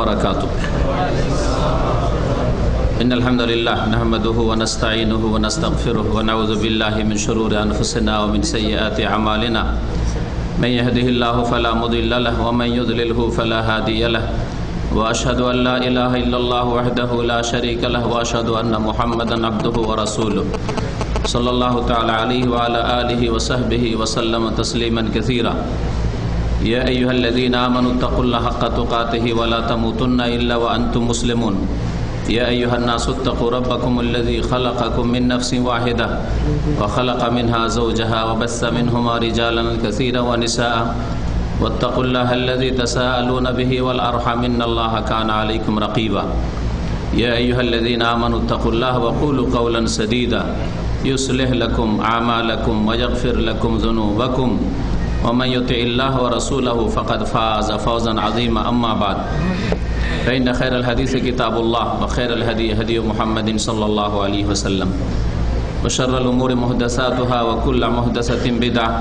وبركاته إن الحمد لله نحمده ونستعينه ونستغفره ونعوذ بالله من شرور أنفسنا ومن سيئات أعمالنا من يهده الله فلا مضل له ومن يضلله فلا هادي له وأشهد أن لا إله إلا الله وحده لا شريك له وأشهد أن محمدا عبده ورسوله صلى الله تعالى عليه وعلى آله وصحبه وسلم تسليما كثيرا يا أيها الذين آمنوا اتقوا الله حق تقاته ولا تموتن إلا وأنتم مسلمون يا أيها الناس اتقوا ربكم الذي خلقكم من نفس واحدة وخلق منها زوجها وبث منهما رجالا كثيرا ونساء واتقوا الله الذي تساءلون به والأرحم إن الله كان عليكم رقيبا يا أيها الذين آمنوا اتقوا الله وقولوا قولا سديدا يصلح لكم أعمالكم ويغفر لكم ذنوبكم ومن يطع الله ورسوله فقد فاز فوزا عظيما أما بعد فإن خير الحديث كتاب الله وخير الهدي هدي محمد صلى الله عليه وسلم وشر الأمور محدثاتها وكل محدثة بدعة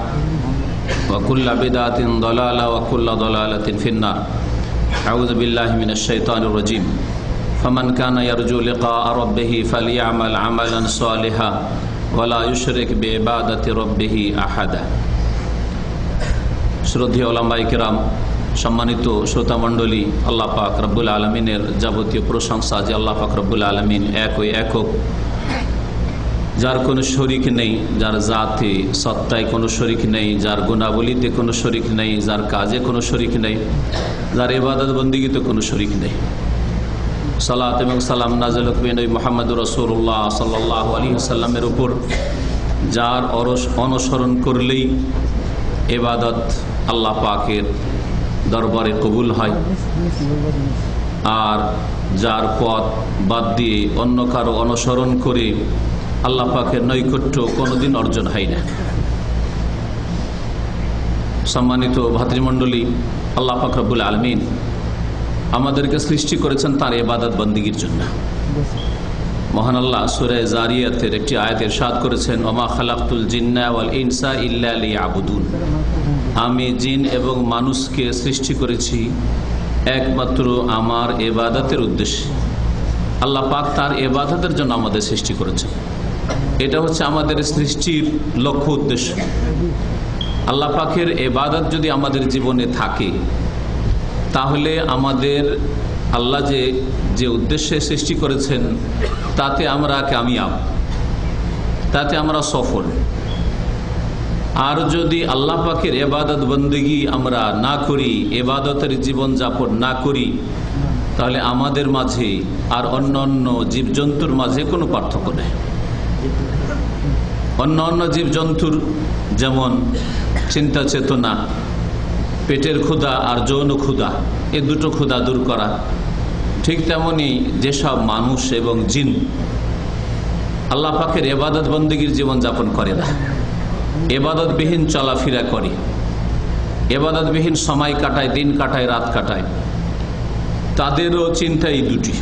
وكل بدعة ضلالة وكل ضلالة في النار أعوذ بالله من الشيطان الرجيم فمن كان يرجو لقاء ربه فليعمل عملا صالحا ولا يشرك بعبادة ربه أحدا শ্রদ্ধেয় ওলামায়ে কেরাম, সম্মানিত শ্রোতা মণ্ডলী, আল্লাহ পাক রব্বুল আলমিনের যাবতীয় প্রশংসা যে আল্লাহ পাক রব্বুল আলমিন একক, যার কোনো শরিক নেই, যার জাতে সত্তায় কোনো শরিক নেই, যার গুণাবলীতে কোনো শরিক নেই, যার কাজে কোনো শরিক নেই, যার ইবাদত বন্দিগিতে কোনো শরিক নেই। সালাত এবং সালাম নাযিল হোক নবী মুহাম্মদ রাসূলুল্লাহ সাল্লাল্লাহু আলাইহি ওয়াসাল্লামের উপর, যার অনুসরণ করলেই ইবাদত আল্লাহ পাকের দরবারে কবুল হয়, আর যার পথ বাদ দিয়ে অন্য কারো অনুসরণ করে আল্লাহ পাকের নৈকট্য কোনোদিন অর্জন হয় না। সম্মানিত ভাতৃমণ্ডলী, আল্লাহ পাক রব্বুল আলামিন আমাদেরকে সৃষ্টি করেছেন তার ইবাদত বন্দেগীর জন্য। মহান আল্লাহ সূরা জারিয়াতের একটি আয়াতে ইরশাদ করেছেন, ওমা খালাকতুল জিন্না ওয়াল ইনসা ইল্লা লিয়াবুদুন, আমি জিন এবং মানুষকে সৃষ্টি করেছি একমাত্র আমার ইবাদতের উদ্দেশ্যে। আল্লাহ পাক তার ইবাদতের জন্য আমাদের সৃষ্টি করেছেন। এটা হচ্ছে আমাদের সৃষ্টির লক্ষ্য উদ্দেশ্য। আল্লাহ পাকের ইবাদত যদি আমাদের জীবনে থাকে, তাহলে আমাদের আল্লাহ যে উদ্দেশ্যে সৃষ্টি করেছেন তাতে আমরা কামিয়াব, তাতে আমরা সফল। আর যদি আল্লাহ পাকের ইবাদত বন্দেগী আমরা না করি, ইবাদতের জীবন যাপন না করি, তাহলে আমাদের মাঝে আর অন্য জীবজন্তুর মাঝে কোনো পার্থক্য নেই। অন্য জীবজন্তুর যেমন চিন্তা চেতনা, পেটের ক্ষুধা আর যৌন ক্ষুধা, এই দুটো ক্ষুধা দূর করা, ঠিক তেমনি যেসব মানুষ এবং জিন আল্লাহ পাকের ইবাদত বন্দেগীর জীবন যাপন করে না, ইবাদতবিহীন চলাফেরা করে, ইবাদতবিহীন সময় কাটায়, দিন কাটায়, রাত কাটায়, তাদেরও চিন্তা এই দুটি।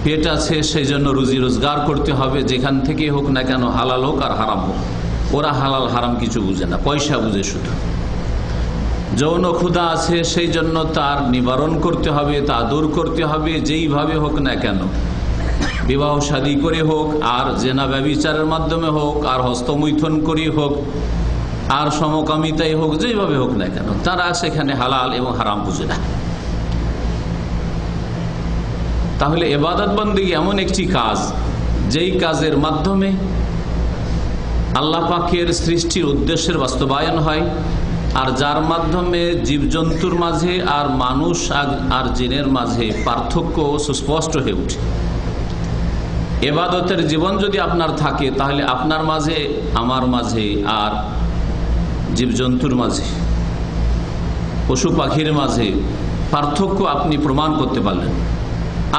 পেট আছে, সেই জন্য রুজি রোজগার করতে হবে, যেখান থেকে হোক না কেন, হালাল হোক আর হারাম হোক। ওরা হালাল হারাম কিছু বুঝে না, পয়সা বুঝে শুধু। যৌন ক্ষুধা আছে, সেই জন্য তার নিবারণ করতে হবে, তা দূর করতে হবে, যেইভাবে হোক না কেন, বিবাহ শাদী করে হোক, আর জেনা ব্যভিচারের মাধ্যমে হোক, আর হস্তমৈথুন করে হোক, আর সমকামিতাই হোক, যেইভাবে হোক না কেন, তারা সেখানে হালাল এবং হারাম বুঝে না। তাহলে ইবাদত বন্দেগী এমন একটি কাজ, যেই কাজের মাধ্যমে আল্লাহ পাকের সৃষ্টির উদ্দেশ্যের বাস্তবায়ন হয়, আর যার মাধ্যমে জীবজন্তুর মাঝে আর মানুষ আর জিনের মাঝে পার্থক্য সুস্পষ্ট হয়ে ওঠে। ইবাদতের জীবন যদি আপনার থাকে, তাহলে আপনার মাঝে, আমার মাঝে, আর জীবজন্তুর মাঝে, পশু পাখির মাঝে পার্থক্য আপনি প্রমাণ করতে পারলেন।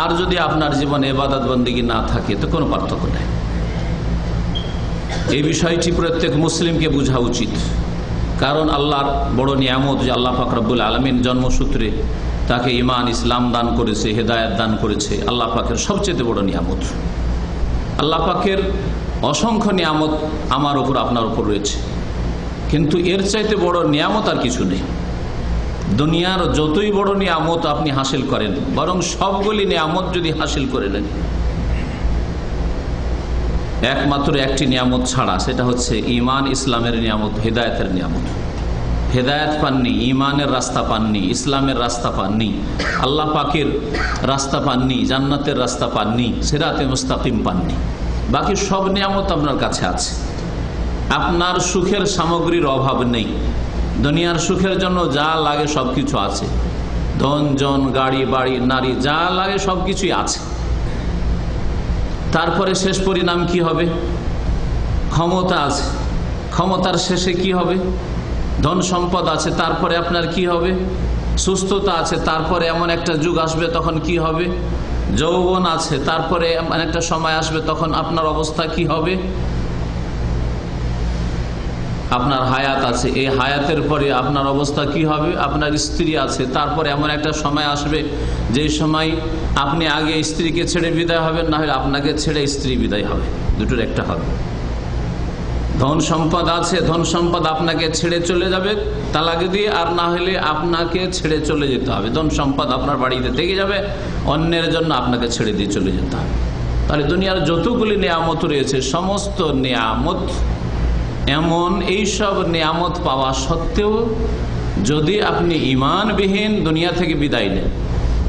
আর যদি আপনার জীবনে ইবাদত বন্দেগী না থাকে, তো কোনো পার্থক্য নেই। এই বিষয়টি প্রত্যেক মুসলিমকে বোঝা উচিত। কারণ আল্লাহর বড় নিয়ামত যে আল্লাহ পাক রব্বুল আলামিন জন্মসূত্রে তাকে ঈমান ইসলাম দান করেছে, হেদায়েত দান করেছে। আল্লাহ পাকের সবচেয়ে বড় নিয়ামত। আল্লাহ পাকের অসংখ্য নিয়ামত আমার উপর, আপনার উপর রয়েছে, কিন্তু এর চাইতে বড় নিয়ামত আর কিছু নেই। দুনিয়ার যতই বড় নিয়ামত আপনি হাসিল করেন, বরং সবগুলি নিয়ামত যদি হাসিল করে নেন, একমাত্র একটি নিয়ামত ছাড়া, সেটা হচ্ছে ঈমান, ইসলামের নিয়ামত, হেদায়েতের নিয়ামত। হেদায়েত পাননি, ঈমানের রাস্তা পাননি, ইসলামের রাস্তা পাননি, আল্লাহ পাকের রাস্তা পাননি, জান্নাতের রাস্তা পাননি, সিরাতে মুস্তাকিম পাননি। বাকি সব নিয়ামত আপনার কাছে আছে। আপনার সুখের সামগ্রীর অভাব নেই। দুনিয়ার সুখের জন্য যা লাগে সব কিছু আছে, ধন জন, গাড়ি বাড়ি, নারী, যা লাগে সব কিছুই আছে। তারপরে শেষ পরিণাম কি হবে? ক্ষমতা আছে, ক্ষমতার শেষে কি হবে? ধন সম্পদ আছে, তারপরে আপনার কি হবে? সুস্থতা আছে, তারপরে এমন একটা যুগ আসবে তখন কি হবে? যৌবন আছে, তারপরে এমন একটা সময় আসবে তখন আপনার অবস্থা কি হবে? আপনার হায়াত আছে, এই হায়াতের পরে আপনার অবস্থা কি হবে? আপনার স্ত্রী আছে, তারপরে এমন একটা সময় আসবে যে সময় আপনি আগে স্ত্রীকে ছেড়ে বিদায় হবেন, না হলে আপনাকে ছেড়ে স্ত্রী বিদায় হবে, দুটোর একটা হবে। ধন সম্পদ আছে, ধন সম্পদ আপনাকে ছেড়ে চলে যাবে তালাক দিয়ে, আর না হলে আপনাকে ছেড়ে চলে যেতে হবে। ধন সম্পদ আপনার বাড়িতে থেকে যাবে, অন্যের জন্য আপনাকে ছেড়ে দিয়ে চলে যেতে হবে। তাহলে দুনিয়ার যতগুলি নিয়ামত রয়েছে, সমস্ত নিয়ামত এমন, এইসব নিয়ামত পাওয়া সত্ত্বেও যদি আপনি ঈমানবিহীন দুনিয়া থেকে বিদায় নেন,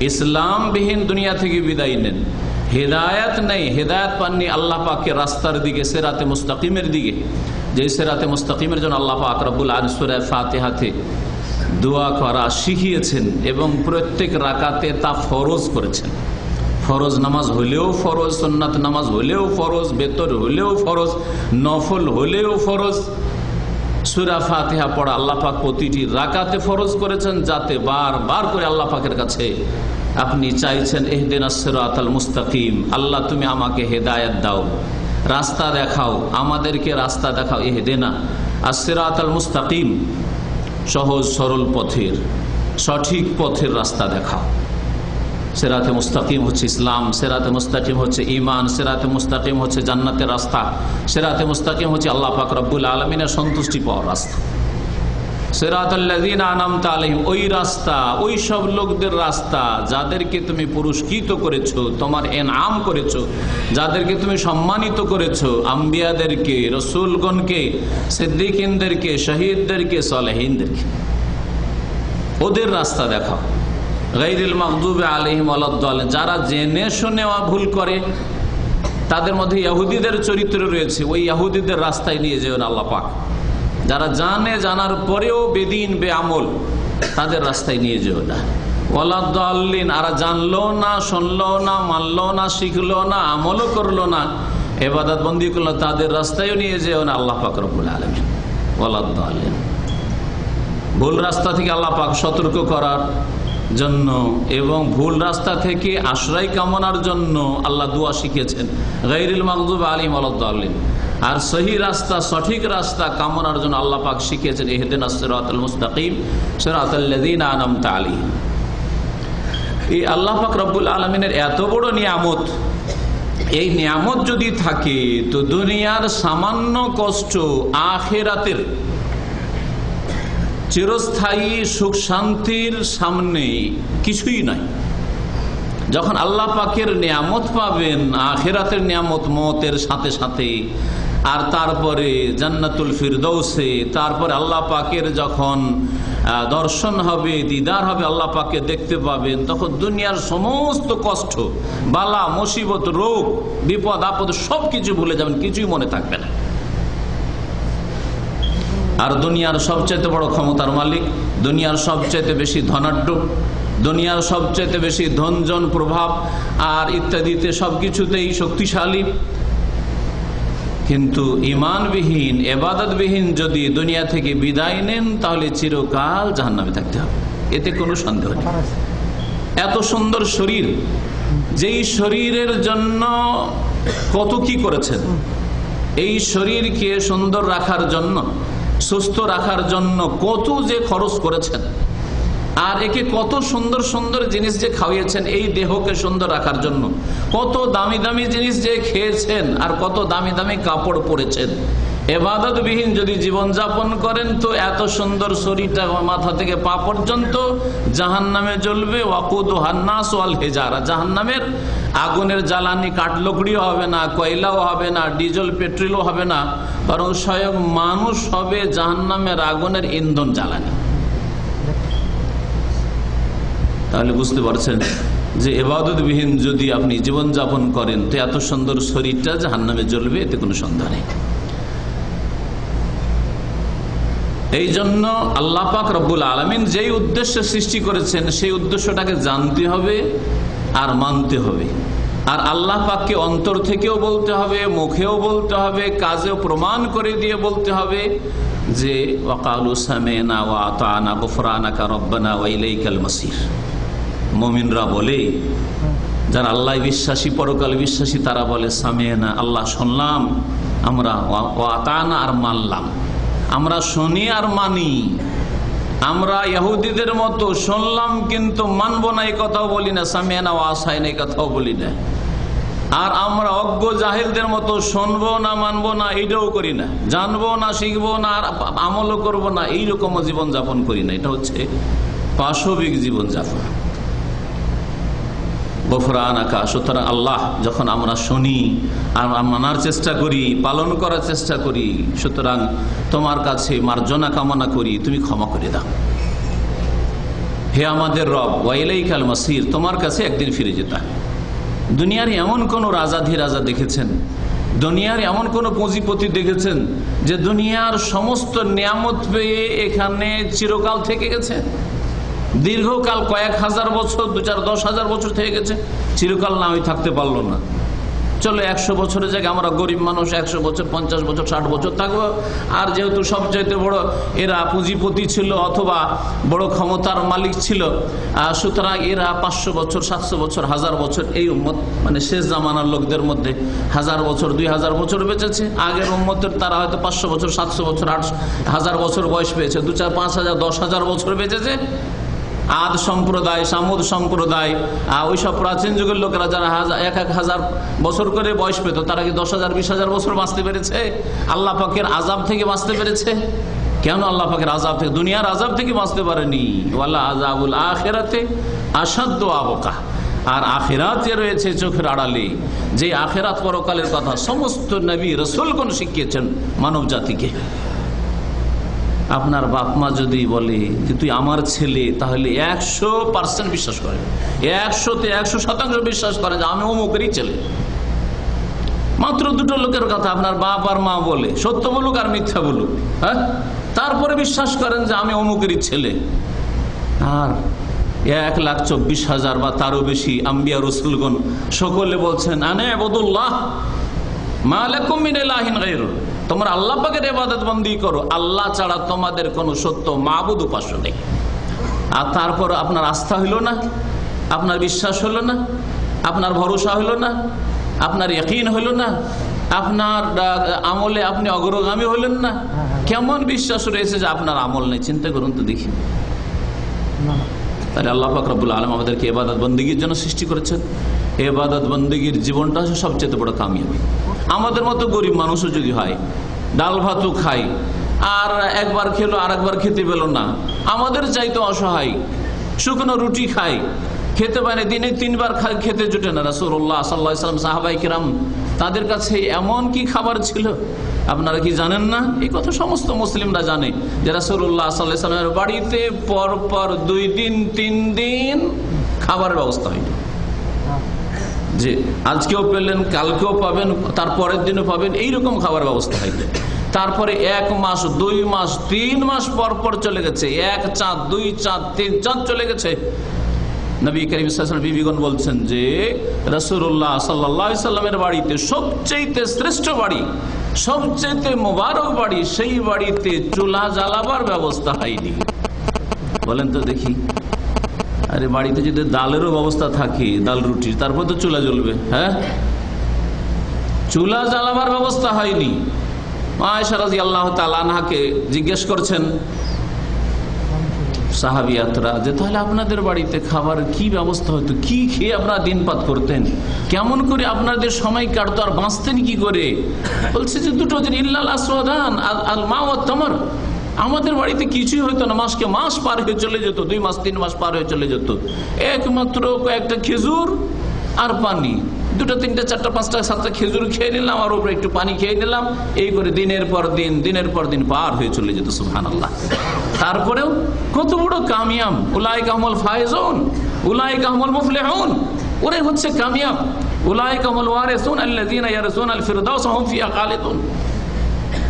ইসলামবিহীন দুনিয়া থেকে বিদায় নেন, হেদায়েত নেই, হেদায়েত পাননি আল্লাহ পাকের রাস্তার দিকে, সিরাতে মুস্তাকিমের দিকে, যে সিরাতে মুস্তাকিমের জন্য আল্লাহ পাক রব্বুল আলামিন সূরা ফাতিহাতে দোয়া করা শিখিয়েছেন এবং প্রত্যেক রাকাতে তা ফরজ করেছেন। ফরজ নামাজ হলেও ফরজ, সুন্নাত নামাজ হলেও ফরজ, বেতর হলেও ফরজ, নফল হলেও ফরজ। সূরা ফাতিহা পড়া আল্লাহ পাক প্রতিটি রাকাতে ফরজ করেছেন, যাতে বারবার করে আল্লাহ পাকের কাছে আপনি চাইছেন ইহদিনাস সিরাতাল মুস্তাকিম, আল্লাহ তুমি আমাকে হেদায়েত দাও, রাস্তা দেখাও, আমাদেরকে রাস্তা দেখাও। ইহদিনা আস সিরাতাল মুস্তাকিম, সহজ সরল পথের, সঠিক পথের রাস্তা দেখাও। সিরাতে মুস্তাকিম হচ্ছে ইসলাম, সিরাতে মুস্তাকিম হচ্ছে ঈমান, সিরাতে মুস্তাকিম হচ্ছে জান্নাতের রাস্তা, সিরাতে মুস্তাকিম হচ্ছে আল্লাহ পাক রব্বুল আলামিনের সন্তুষ্টি পাওয়ার রাস্তা। সিরাতাল্লাযীনা আনআমতা আলাইহিম, ওই রাস্তা, ওই সব লোকদের রাস্তা যাদেরকে তুমি পুরস্কৃত করেছো, তোমার এনাম করেছো, যাদেরকে তুমি সম্মানিত করেছো, আম্বিয়াদেরকে, রসুলগণকে, সিদ্দিকিনদেরকে, শহীদদেরকে, সালেহিনদেরকে, ওদের রাস্তা দেখাও। গায়রিল মাগদুবি আলাইহিম ওয়ালাদ-দাল্লিন, যারা জেনে শুনে ভুল করে, তাদের মধ্যে ইহুদিদের চরিত্র রয়েছে, ওই ইহুদিদের রাস্তায় নিয়ে যেও না আল্লাহ পাক। যারা জানার পরেও বেদিন বেআমল, তাদের রাস্তায় নিয়ে যেও না। ওয়ালাদ-দাল্লিন, আর জানলো না, শুনলো না, মানলো না, শিখলো না, আমলও করলো না, ইবাদত বন্দি করলো, তাদের রাস্তায়ও নিয়ে যেও না আল্লাহ পাক রব্বুল আলামিন। ওয়ালাদ-দাল্লিন, ভুল রাস্তা থেকে আল্লাহ পাক সতর্ক করার জন্য এবং ভুল রাস্তা থেকে আশ্রয় কামনার জন্য আল্লাহ দুয়া শিখিয়েছেন, গায়রিল মাগদুবি আলাইহিম ওয়ালাদ-দাল্লিন। আর সহি রাস্তা, সঠিক রাস্তা কামনার জন্য আল্লাহ পাক শিখিয়েছেন ইহদিনাস সিরাতাল মুস্তাকিম, সিরাতাল্লাযীনা আনআমতা আলাইহিম। এই আল্লাহ পাক রব্বুল আলামিনের এত বড় নিয়ামত, এই নিয়ামত যদি থাকে তো দুনিয়ার সামান্য কষ্ট আখিরাতের চিরস্থায়ী সুখ শান্তির সামনে কিছুই নাই। যখন আল্লাহ পাকের নিয়ামত পাবেন, আখিরাতের নিয়ামত মওতের সাথে সাথে, আর তারপরে জান্নাতুল ফিরদৌসে, তারপরে আল্লাহ পাকের যখন দর্শন হবে, দিদার হবে, আল্লাহ পাকে দেখতে পাবেন, তখন দুনিয়ার সমস্ত কষ্ট, বালা মুসিবত, রোগ, বিপদ আপদ সব কিছু ভুলে যাবেন, কিছুই মনে থাকবে না। আর দুনিয়ার সবচেয়ে বড় ক্ষমতার মালিক, দুনিয়ার সবচেয়ে বেশি ধনাঢ্য, দুনিয়ার সবচেয়ে বেশি ধনজন, প্রভাব আর ইত্যাদিতে সবকিছুতেই শক্তিশালী, কিন্তু ঈমানবিহীন, ইবাদতবিহীন যদি দুনিয়া থেকে বিদায় নেন, তাহলে চিরকাল জাহান্নামে থাকতে হবে, এতে কোনো সন্দেহ নেই। এত সুন্দর শরীর, যেই শরীরের জন্য কত কি করেছেন, এই শরীরকে সুন্দর রাখার জন্য, সুস্থ রাখার জন্য কত যে খরচ করেছেন, আর একে কত সুন্দর সুন্দর জিনিস যে খাওয়িয়েছেন এই দেহকে সুন্দর রাখার জন্য, কত দামি দামি জিনিস যে খেয়েছেন, আর কত দামি দামি কাপড় পরেছেন, ইবাদতবিহীন যদি জীবন যাপন করেন তো এত সুন্দর শরীরটা মাথা থেকে পা পর্যন্ত জাহান্নামে জ্বলবে। ওয়াকুদুহান নাস ওয়াল হিজারা, জাহান্নামের আগুনের জ্বালানি কাঠলকড়িও হবে না, কয়লাও হবে না, ডিজেল পেট্রোলও হবে না, বরং স্বয়ং মানুষ হবে জাহান্নামের আগুনের ইন্ধন জ্বালানি। তাহলে বুঝতে পারছেন যে ইবাদতবিহীন যদি আপনি জীবন যাপন করেন তো এত সুন্দর শরীরটা জাহান্নামে জ্বলবে, এতে কোনো সন্দেহ নেই। এই জন্য আল্লাহ পাক রব্বুল আলামিন যেই উদ্দেশ্যে সৃষ্টি করেছেন সেই উদ্দেশ্যটাকে জানতে হবে আর মানতে হবে। আর আল্লাহ পাককে অন্তর থেকেও বলতে হবে, মুখেও বলতে হবে, কাজেও প্রমাণ করে দিয়ে বলতে হবে যে ওয়াকালু সামি'না ওয়া আতা'না গুফরানাকা রব্বানা ওয়া ইলাইকাল মাসির। মুমিনরা বলে, যারা আল্লাহ বিশ্বাসী, পরকাল বিশ্বাসী, তারা বলে সামি'না, আল্লাহ শুনলাম আমরা, ওয়া আতা'না আর মানলাম। আমরা শুনি আর মানি। আমরা ইহুদিদের মতো শুনলাম কিন্তু মানবো না এই কথাও বলি না, সামি'না ওয়া আসাইনা এই কথাও বলি না। আর আমরা অজ্ঞ জাহিলদের মতো শুনবো না, মানবো না, এইটাও করি না, জানবো না, শিখবো না, আর আমলও করবো না, এইরকম জীবনযাপন করি না। এটা হচ্ছে পাশবিক জীবনযাপন। গফরানাকা, সুতরাং আল্লাহ যখন আমরা শুনি আর মানার চেষ্টা করি, পালন করার চেষ্টা করি, সুতরাং তোমার কাছে মার্জনা কামনা করি, তুমি ক্ষমা করে দাও। হে আমাদের রব, ওয়া ইলাইকাল মাসির, তোমার কাছে একদিন ফিরে যেতে হবে। দুনিয়ার এমন কোন রাজা দেখেছেন, দুনিয়ার এমন কোন পুঁজিপতি দেখেছেন যে দুনিয়ার সমস্ত নিয়ামত পেয়ে এখানে চিরকাল থেকে গেছে? দীর্ঘকাল, কয়েক হাজার বছর, 2-4-10,000 বছর থেকে গেছে, চিরকাল না হয়ে থাকতে পারলো না। চলো 100 বছরের জায়গায় আমরা গরিব মানুষ 100 বছর, 50 বছর, 60 বছর থাকবো। আর যেহেতু সবচাইতে বড় এরা পুঁজিপতি ছিল অথবা বড় ক্ষমতার মালিক ছিল, সুতরাং এরা 500 বছর, 700 বছর, 1000 বছর, এই উম্মত মানে শেষ জামানার লোকদের মধ্যে 1000 বছর, 2000 বছর বেঁচেছে। আগের উম্মতের তারা হয়তো 500 বছর, 700 বছর, 1000 বছর বয়স পেয়েছে, 2-4, 5,000, 10,000 বছর বেঁচেছে। আদ সম্প্রদায়, সামুদ সম্প্রদায়, ওইসব প্রাচীন যুগের লোকেরা যারা 1000 বছর করে বয়স পেত, তারা কি 10,000, 20,000 বছর বাঁচতে পেরেছে? আল্লাহ পাকের আযাব থেকে বাঁচতে পেরেছে? কেন আল্লাহ পাকের আযাব থেকে, দুনিয়ার আযাব থেকে বাঁচতে পারেনি। ওয়ালা আযাবুল আখিরাতে আশাদ্দু আবকা। আর আখিরাত যে রয়েছে চোখের আড়ালে, যে আখিরাত পরকালের কথা সমস্ত নবী রাসূলগণ শিখিয়েছেন মানব জাতিকে। আপনার বাপ মা যদি বলে যে তুই আমার ছেলে, তাহলে 100% বিশ্বাস করেন, 100-তে 100% বিশ্বাস করেন যে আমি অমুকেরই ছেলে। মাত্র দুটো লোকের কথা আপনার বাপ আর মা বলে, সত্য বলুক আর মিথ্যা বলুক, হ্যাঁ, তারপরে বিশ্বাস করেন যে আমি অমুকেরই ছেলে। আর 1,24,000 বা তারও বেশি আম্বিয়া রাসূলগণ সকলে বলছেন আনা ইবাদুল্লাহ মা লাকুম মিন ইলাহিন গায়রু, তোমরা আল্লাহ পাকের ইবাদত বন্দি করো, আল্লাহ ছাড়া তোমাদের কোনো সত্য মাবুদ উপাস্য নেই। আর তারপর আপনার আস্থা হইল না, আপনার বিশ্বাস হলো না, আপনার ভরসা হইল না, আপনার ইয়াকিন হইল না, আপনার আমলে আপনি অগ্রগামী হলেন না। কেমন বিশ্বাস রয়েছে যে আপনার আমল নেই? চিন্তা করুন তো দেখি। তাহলে আল্লাহ পাক রব্বুল আলামিন আমাদেরকে ইবাদত বন্দেগীর জন্য সৃষ্টি করেছেন। ইবাদত বন্দেগীর জীবনটা হচ্ছে সবচেয়ে বড় কামিয়াবি। আমাদের মতো গরিব মানুষও যদি হয়, ডাল ভাতও খাই, আর একবার খেলো আর একবার খেতে পেল না, আমাদের চাইতে অসহায়, শুকনো রুটি খাই, খেতে পারে, দিনে 3 বার খেতে জুটে না। রাসূলুল্লাহ সাল্লাল্লাহু আলাইহি ওয়াসাল্লাম, সাহাবায়ে কিরাম, তাদের কাছে এমন কি খাবার ছিল আপনারা কি জানেন না? এই কথা সমস্ত মুসলিমরা জানে যে রাসূলুল্লাহ সাল্লাল্লাহু আলাইহি ওয়াসাল্লামের বাড়িতে পর 2 দিন 3 দিন খাবারের ব্যবস্থা হয়নি। যে আজকেও পেলেন, কালকেও পাবেন, তারপরের দিনও পাবেন, এইরকম খাবার ব্যবস্থা হয়নি। তারপরে 1 মাস, 2 মাস, 3 মাস পর চলে গেছে, 1 চাঁদ, 2 চাঁদ, 3 চাঁদ চলে গেছে। নবী করিম সাল্লাল্লাহু আলাইহি ওয়াসাল্লাম বিবিগণ বলছেন যে রাসূলুল্লাহ সাল্লাল্লাহু আলাইহি ওয়াসাল্লামের বাড়িতে সবচেয়ে শ্রেষ্ঠ বাড়ি, সবচেয়ে মোবারক বাড়ি, সেই বাড়িতে চুলা জ্বালাবার ব্যবস্থা হয়নি। বলেন তো দেখি, আরে বাড়িতে যদি ডালেরও ব্যবস্থা থাকে, ডাল রুটি, তারপর তো চুলা জ্বলবে, হ্যাঁ? চুলা জ্বালাবার ব্যবস্থা হয়নি। আয়েশা রাদিয়াল্লাহু তাআলা আনহাকে জিজ্ঞেস করছেন, সাহাবিয়াতরা যে তাহলে আপনাদের বাড়িতে খাবার কি ব্যবস্থা হতো, কি খেয়ে আপনারা দিনপাত করতেন, কেমন করে আপনাদের সময় কাটতো, আর বাঁচতেন কি করে? বলছে যে দুটো জিনিস, ইল্লাল আসওয়াদান আল মা ওয়াত তামর। আমাদের বাড়িতে কিছুই হতো না, মাসকে মাস পার হয়ে চলে যেত, 2 মাস 3 মাস পার হয়ে চলে যেত, একমাত্র কয়েকটা খেজুর আর পানি, 2টা 3টা 4টা 5টা 7টা খেজুর খেয়ে নিলাম, আর উপরে একটু পানি খেয়ে নিলাম, এই করে দিনের পর দিন পার হয়ে চলে যেত। সুবহানাল্লাহ। তারপরেও কত বড় কামিয়াব, উলাইকা হুমুল ফায়েজুন উলাইকা হুমুল মুফলিহুন, ওরাই হচ্ছে কামিয়াব। উলাইকা হুমুল ওয়ারিসুন আল্লাযীনা ইয়ারসুনাল ফিরদাউস হুম ফিহা খালিদুন।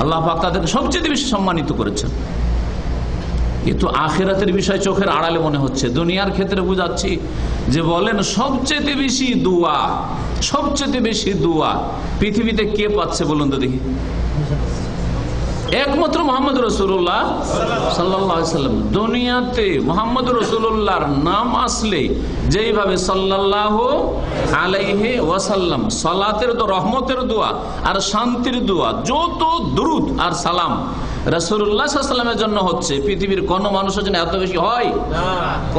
আল্লাহ পাক তাদেরকে সবচেয়ে বেশি সম্মানিত করেছেন। এ তো আখিরাতের বিষয় চোখের আড়ালে মনে হচ্ছে, দুনিয়ার ক্ষেত্রে বুঝাচ্ছি যে বলেন সবচেয়ে বেশি দোয়া পৃথিবীতে কে পাচ্ছে বলুন তো দেখি? একমাত্র মুহাম্মদ রাসূলুল্লাহ সাল্লাল্লাহু আলাইহি সাল্লাম। দুনিয়াতে মুহাম্মদ রাসূলুল্লাহর নাম আসলে যেইভাবে সাল্লাল্লাহু আলাইহি ওয়াসাল্লাম, সালাতের তো রহমতের দোয়া আর শান্তির দোয়া, যত দুরূদ আর সালাম রাসূলুল্লাহ সাল্লাল্লাহু আলাইহি ওয়াসাল্লামের জন্য হচ্ছে, পৃথিবীর কোন মানুষের জন্য এত বেশি হয়?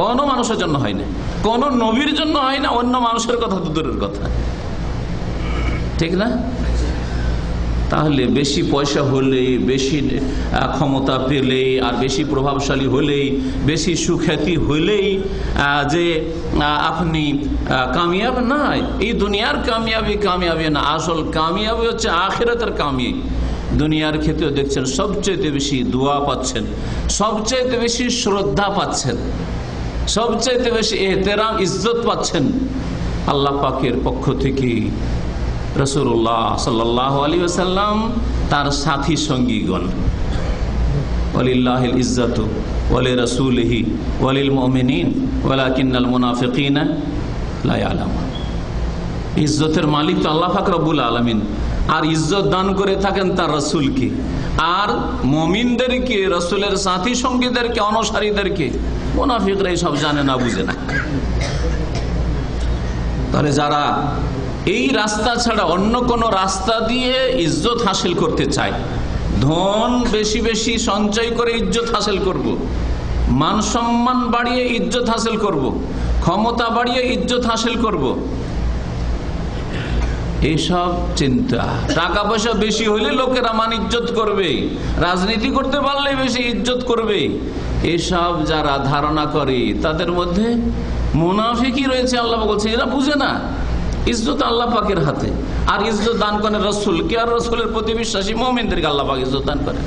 কোন মানুষের জন্য হয় না, কোন নবীর জন্য হয় না, অন্য মানুষের কথা তো দূরের কথা, ঠিক না? তাহলে বেশি পয়সা হলেই, বেশি ক্ষমতা পেলেই, আর বেশি প্রভাবশালী হলেই, বেশি সুখ্যাতি হলেই যে আপনি কামিয়াব নয়, এই দুনিয়ার কামিয়াবি না, আসল কামিয়াবি হচ্ছে আখিরাতের কামিয়াবি। দুনিয়ার ক্ষেত্রেও দেখছেন সবচেয়ে বেশি দোয়া পাচ্ছেন, সবচেয়ে বেশি শ্রদ্ধা পাচ্ছেন, সবচেয়ে বেশি এহতেরাম ইজ্জত পাচ্ছেন আল্লাহ পাকের পক্ষ থেকে। রাসূলুল্লাহ সাল্লাল্লাহু আলাইহি ওয়াসাল্লাম, তার সাথী সঙ্গীগণ, ওয়ালিল্লাহিল ইজ্জাতু ওয়ালিরাসূলিহি ওয়ালিল মুমিনিন ওয়ালাকিন্নাল মুনাফিকিনা লা ইয়ালামুন। ইজ্জতের মালিক তো আল্লাহ পাক রব্বুল আলামিন, আর ইজ্জত দান করে থাকেন তার রাসূলকে, আর মুমিনদেরকে, রাসূলের সাথী সঙ্গীদেরকে, অনুসারীদেরকে। মুনাফিকরা সব জানে না, বুঝে না। তাহলে যারা এই রাস্তা ছাড়া অন্য কোন রাস্তা দিয়ে ইজ্জত হাসিল করতে চায়, ধন বেশি বেশি সঞ্চয় করে ইজ্জত হাসিল করব, মান সম্মান বাড়িয়ে ইজ্জত হাসিল করব, ক্ষমতা বাড়িয়ে ইজ্জত হাসিল করব, এইসব চিন্তা, টাকা পয়সা বেশি হলে লোকেরা মান ইজ্জত করবে, রাজনীতি করতে পারলে বেশি ইজ্জত করবে, এসব যারা ধারণা করে তাদের মধ্যে মুনাফিকই রয়েছে। আল্লাহ বলছে এরা বুঝে না ইজ্জত আল্লাহ পাকের হাতে, আর ইজ্জত দান করেন রাসূলকে, আর রাসূলের প্রতি বিশ্বাসী মুমিনদেরকে আল্লাহ পাক ইজ্জত দান করেন।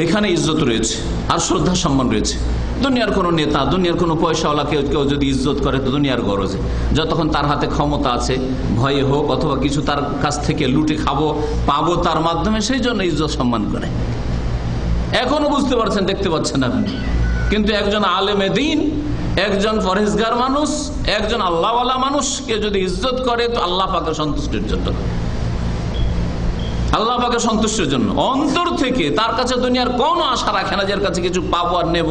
এখানে ইজ্জত রয়েছে আর শ্রদ্ধা সম্মান রয়েছে। দুনিয়ার কোনো নেতা, দুনিয়ার কোনো পয়সাওয়ালা কেউ যদি ইজ্জত করে তো দুনিয়ার গরজে, যতক্ষণ তার হাতে ক্ষমতা আছে, ভয়ে হোক অথবা কিছু তার কাছ থেকে লুটে পাবো তার মাধ্যমে, সেই জন্য ইজ্জত সম্মান করে। এখনো বুঝতে পারছেন, দেখতে পাচ্ছেন আপনি। কিন্তু একজন আলেমে দ্বীন, একজন পরহেজগার মানুষ, একজন আল্লাহওয়ালা মানুষকে যদি ইজ্জত করে তো আল্লাহ পাকের সন্তুষ্টির জন্য, আল্লাহ পাকের সন্তুষ্টির জন্য, অন্তর থেকে তার কাছে দুনিয়ার কোনো আশা রাখে না, যার কাছে কিছু পাবো আর নেব,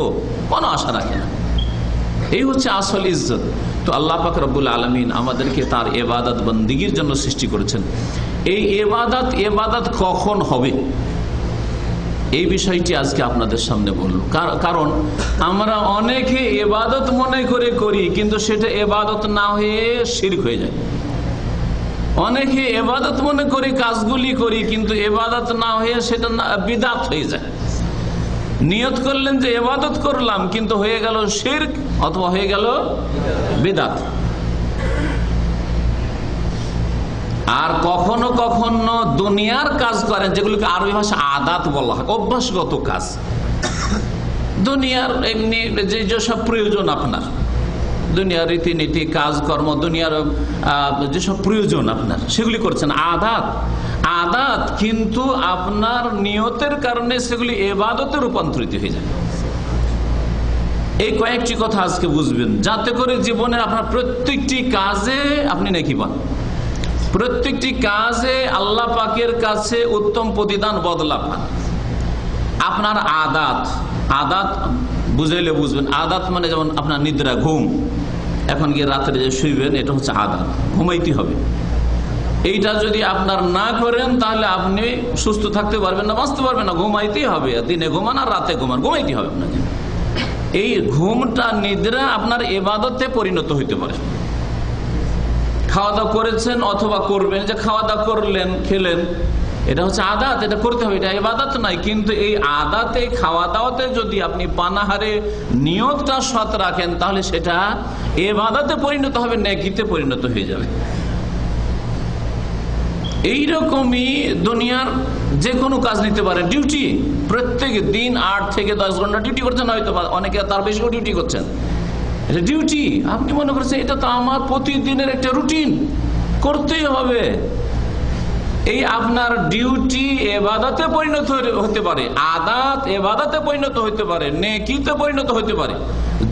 কোনো আশা রাখে না। এই হচ্ছে আসল ইজ্জত। তো আল্লাহ পাক রব্বুল আলামিন আমাদেরকে তার ইবাদত বন্দেগীর জন্য সৃষ্টি করেছেন। এই ইবাদত কখন হবে, এই বিষয়টি আজকে আপনাদের সামনে বলল। কারণ আমরা অনেকে ইবাদত মনে করে করি, কিন্তু সেটা ইবাদত না হয়ে শিরক হয়ে যায়। অনেকে ইবাদত মনে করে কাজগুলি করি, কিন্তু ইবাদত না হয়ে সেটা বিদআত হয়ে যায়। নিয়ত করলেন যে ইবাদত করলাম, কিন্তু হয়ে গেল শিরক অথবা হয়ে গেল বিদআত। আর কখনো কখনো দুনিয়ার কাজ করেন, যেগুলোকে আরবি ভাষা আদাত বলা হয়, অভ্যাসগত কাজ। দুনিয়ার এমনি যেসব প্রয়োজন, আপনার দুনিয়ার রীতিনীতি, কাজকর্ম, দুনিয়ার যেসব প্রয়োজন আপনার, সেগুলি করছেন আদাত, কিন্তু আপনার নিয়তের কারণে সেগুলি ইবাদতে রূপান্তরিত হয়ে যায়। এই কয়েকটি কথা আজকে বুঝবেন, যাতে করে জীবনের আপনার প্রত্যেকটি কাজে আপনি নেকি পান, প্রত্যেকটি কাজে আল্লাহ পাকের কাছে উত্তম প্রতিদান বদলা পান। আপনার আদাত বুঝাইলে বুঝবেন। আদাত মানে যেমন আপনার নিদ্রা, ঘুম, এখন গিয়ে রাত্রে যে শুইবেন, এটা হচ্ছে আদাত, ঘুমাইতে হবে। এইটা যদি আপনার না করেন তাহলে আপনি সুস্থ থাকতে পারবেন না, বাঁচতে পারবেন না, ঘুমাইতেই হবে। দিনে ঘুমান আর রাতে ঘুমান, ঘুমাইতে হবে আপনাকে। এই ঘুমটা নিদ্রা আপনার ইবাদতে পরিণত হইতে পারে। খাওয়া দাওয়া করেছেন অথবা করবেন, যে খাওয়া দাওয়া করলেন, খেলেন, এটা হচ্ছে আদাত, এটা করতে হবে, এটা ইবাদত নাই। কিন্তু এই আদাতে, খাওয়া দাওয়াতে যদি আপনি পানাহারে নিয়তটা সৎ রাখেন, তাহলে সেটা ইবাদতে পরিণত হবে, নেকিতে পরিণত হয়ে যাবে। এইরকমই দুনিয়ার যে কোনো কাজ নিতে পারেন। ডিউটি, প্রত্যেক দিন 8 থেকে 10 ঘন্টা ডিউটি করছেন, হয়তো অনেকে তার বেশিও ডিউটি করছেন, এটা ডিউটি। আপনি মনে করছেন এটা তো আমার প্রতিদিনের একটা রুটিন, করতেই হবে। এই আপনার ডিউটি ইবাদতে পরিণত হতে পারে, আদাত ইবাদতে পরিণত হতে পারে, নেকিতে পরিণত হতে পারে,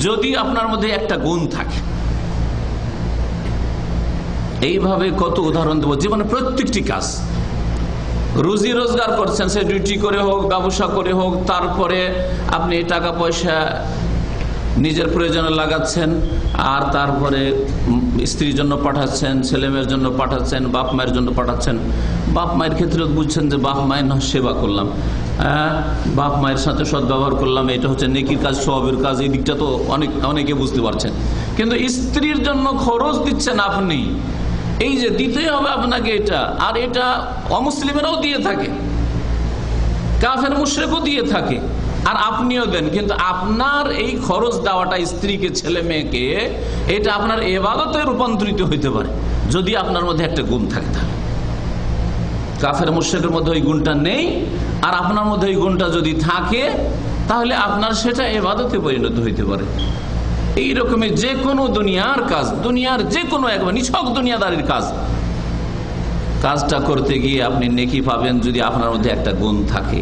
যদি আপনার মধ্যে একটা গুণ থাকে। এইভাবে কত উদাহরণ দেবো। জীবনে প্রত্যেকটি কাজ, রুজি রোজগার করছেন, সে ডিউটি করে হোক, ব্যবসা করে হোক, তারপরে আপনি টাকা পয়সা নিজের প্রয়োজনে লাগাচ্ছেন, আর তারপরে স্ত্রীর জন্য পাঠাচ্ছেন, ছেলে মেয়ের জন্য পাঠাচ্ছেন, বাপ মায়ের জন্য পাঠাচ্ছেন। বাপ মায়ের ক্ষেত্রে বুঝছেন যে বাপ মায়ের না সেবা করলাম, বাপ মায়ের সাথে সদ্ব্যবহার করলাম, এটা হচ্ছে নেকির কাজ, সওয়াবের কাজ। এই দিকটা তো অনেকে বুঝতে পারছেন। কিন্তু স্ত্রীর জন্য খরচ দিচ্ছেন আপনি, এই যে দিতেই হবে আপনাকে এটা, আর এটা অমুসলিমেরাও দিয়ে থাকে, কাফের মুশরিকও দিয়ে থাকে, আর আপনিও দেন। কিন্তু আপনার এই খরচ দেওয়াটা স্ত্রীকে, ছেলে মেয়েকে, এটা আপনার ইবাদতে রূপান্তরিত হইতে পারে যদি আপনার মধ্যে একটা গুণ থাকে। তাহলে কাফের মুশরিকের মধ্যে ওই গুণটা নেই, আর আপনার মধ্যে ওই গুণটা যদি থাকে, তাহলে আপনার সেটা ইবাদতে পরিণত হইতে পারে। এইরকমের যে কোনো দুনিয়ার কাজ, দুনিয়ার যে কোনো একবার নিছক দুনিয়াদারির কাজটা করতে গিয়ে আপনি নেকি পাবেন যদি আপনার মধ্যে একটা গুণ থাকে।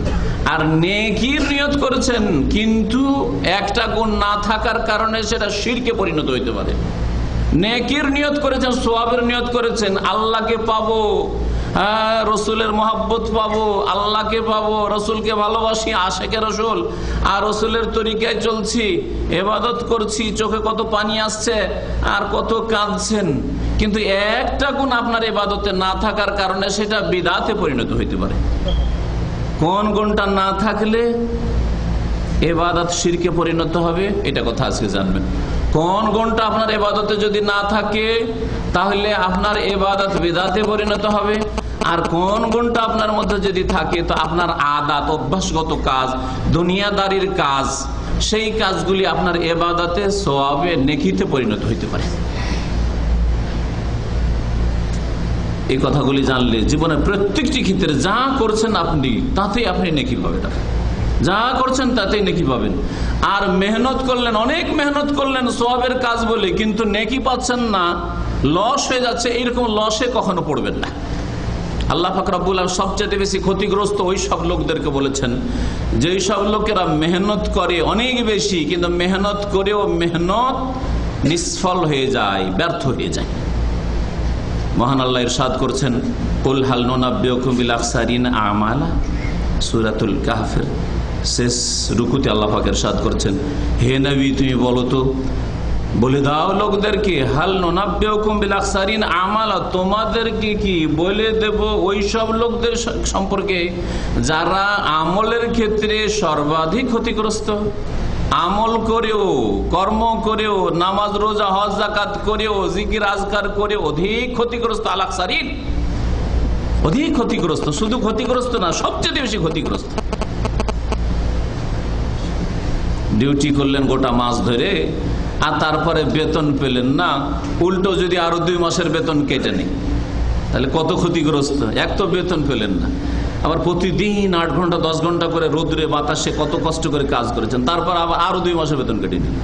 আর নেকির নিয়ত করেছেন, কিন্তু একটা গুণ না থাকার কারণে সেটা শিরকে পরিণত হইতে পারে। নেকির নিয়ত করেছেন, সওয়াবের নিয়ত করেছেন, আল্লাহকে পাবো, রসুলের মহব্বত পাবো, আল্লাহকে পাবো, রসুলকে ভালোবাসি, আশেকে রসুল, আর রসুলের তরিকায় চলছি, ইবাদত করছি, চোখে কত পানি আসছে আর কত কাঁদছেন, কিন্তু একটা গুণ আপনার ইবাদতে না থাকার কারণে সেটা বিদআতে পরিণত হইতে পারে। কোন গুণটা না থাকলে ইবাদত শিরকে পরিণত হবে, এটা কথা আজকে জানবেন। কোন গুণটা আপনার ইবাদতে যদি না থাকে, তাহলে আপনার ইবাদত বিদআতে পরিণত হবে। আর কোন গুণটা আপনার মধ্যে যদি থাকে, তো আপনার আদাত, অভ্যাসগত কাজ, দুনিয়াদারির কাজ, সেই কাজগুলি আপনার ইবাদতে, সওয়াবে, নেকিতে পরিণত হইতে পারে। এই কথাগুলি জানলে জীবনের প্রত্যেকটি ক্ষেত্রে যা করছেন আপনি, তাতেই আপনি নেকি পাবেন। যা করছেন তাতেই নেকি পাবেন। আর মেহনত করলেন, অনেক মেহনত করলেন সওয়াবের কাজ বলে, কিন্তু নেকি পাচ্ছেন না, লস হয়ে যাচ্ছে, এইরকম লসে কখনো পড়বেন না। আল্লাহ পাক রব্বুল আলামিন সবচেয়ে বেশি ক্ষতিগ্রস্ত ওই সব লোকদেরকে বলেছেন, যে সব লোকেরা মেহনত করে অনেক বেশি, কিন্তু মেহনত করেও মেহনত নিষ্ফল হয়ে যায়, ব্যর্থ হয়ে যায়। মহান আল্লাহ ইরশাদ করছেন, কুল হাল নুনাব্বিউকুম বিল আখসারিনা আমালা, সূরাতুল কাহফের শেষ রুকুতে আল্লাহ পাক ইরশাদ করছেন, হে নবী তুমি বলো তো, বলে দাও লোকদেরকে, হাল নুনাব্বিউকুম বিল আখসারিনা আমালা, তোমাদেরকে কি বলে দেব ওই সব লোকদের সম্পর্কে যারা আমলের ক্ষেত্রে সর্বাধিক ক্ষতিগ্রস্ত। আমল করেও, কর্ম করেও, নামাজ রোজা হজ যাকাত করেও, জিকির আজকার করে অধিক ক্ষতিগ্রস্ত। আল আখসারিন, অধিক ক্ষতিগ্রস্ত, শুধু ক্ষতিগ্রস্ত না, সবচেয়ে বেশি ক্ষতিগ্রস্ত। ডিউটি করলেন গোটা মাস ধরে, আর তারপরে বেতন পেলেন না, উল্টো যদি আরো 2 মাসের বেতন কেটে নেই, তাহলে কত ক্ষতিগ্রস্ত। এক তো বেতন পেলেন না, আবার প্রতিদিন 8 ঘন্টা 10 ঘন্টা করে রোদ্রে বাতাসে কত কষ্ট করে কাজ করেছেন, তারপর আবার আরো 2 মাসের বেতন কেটে নিন,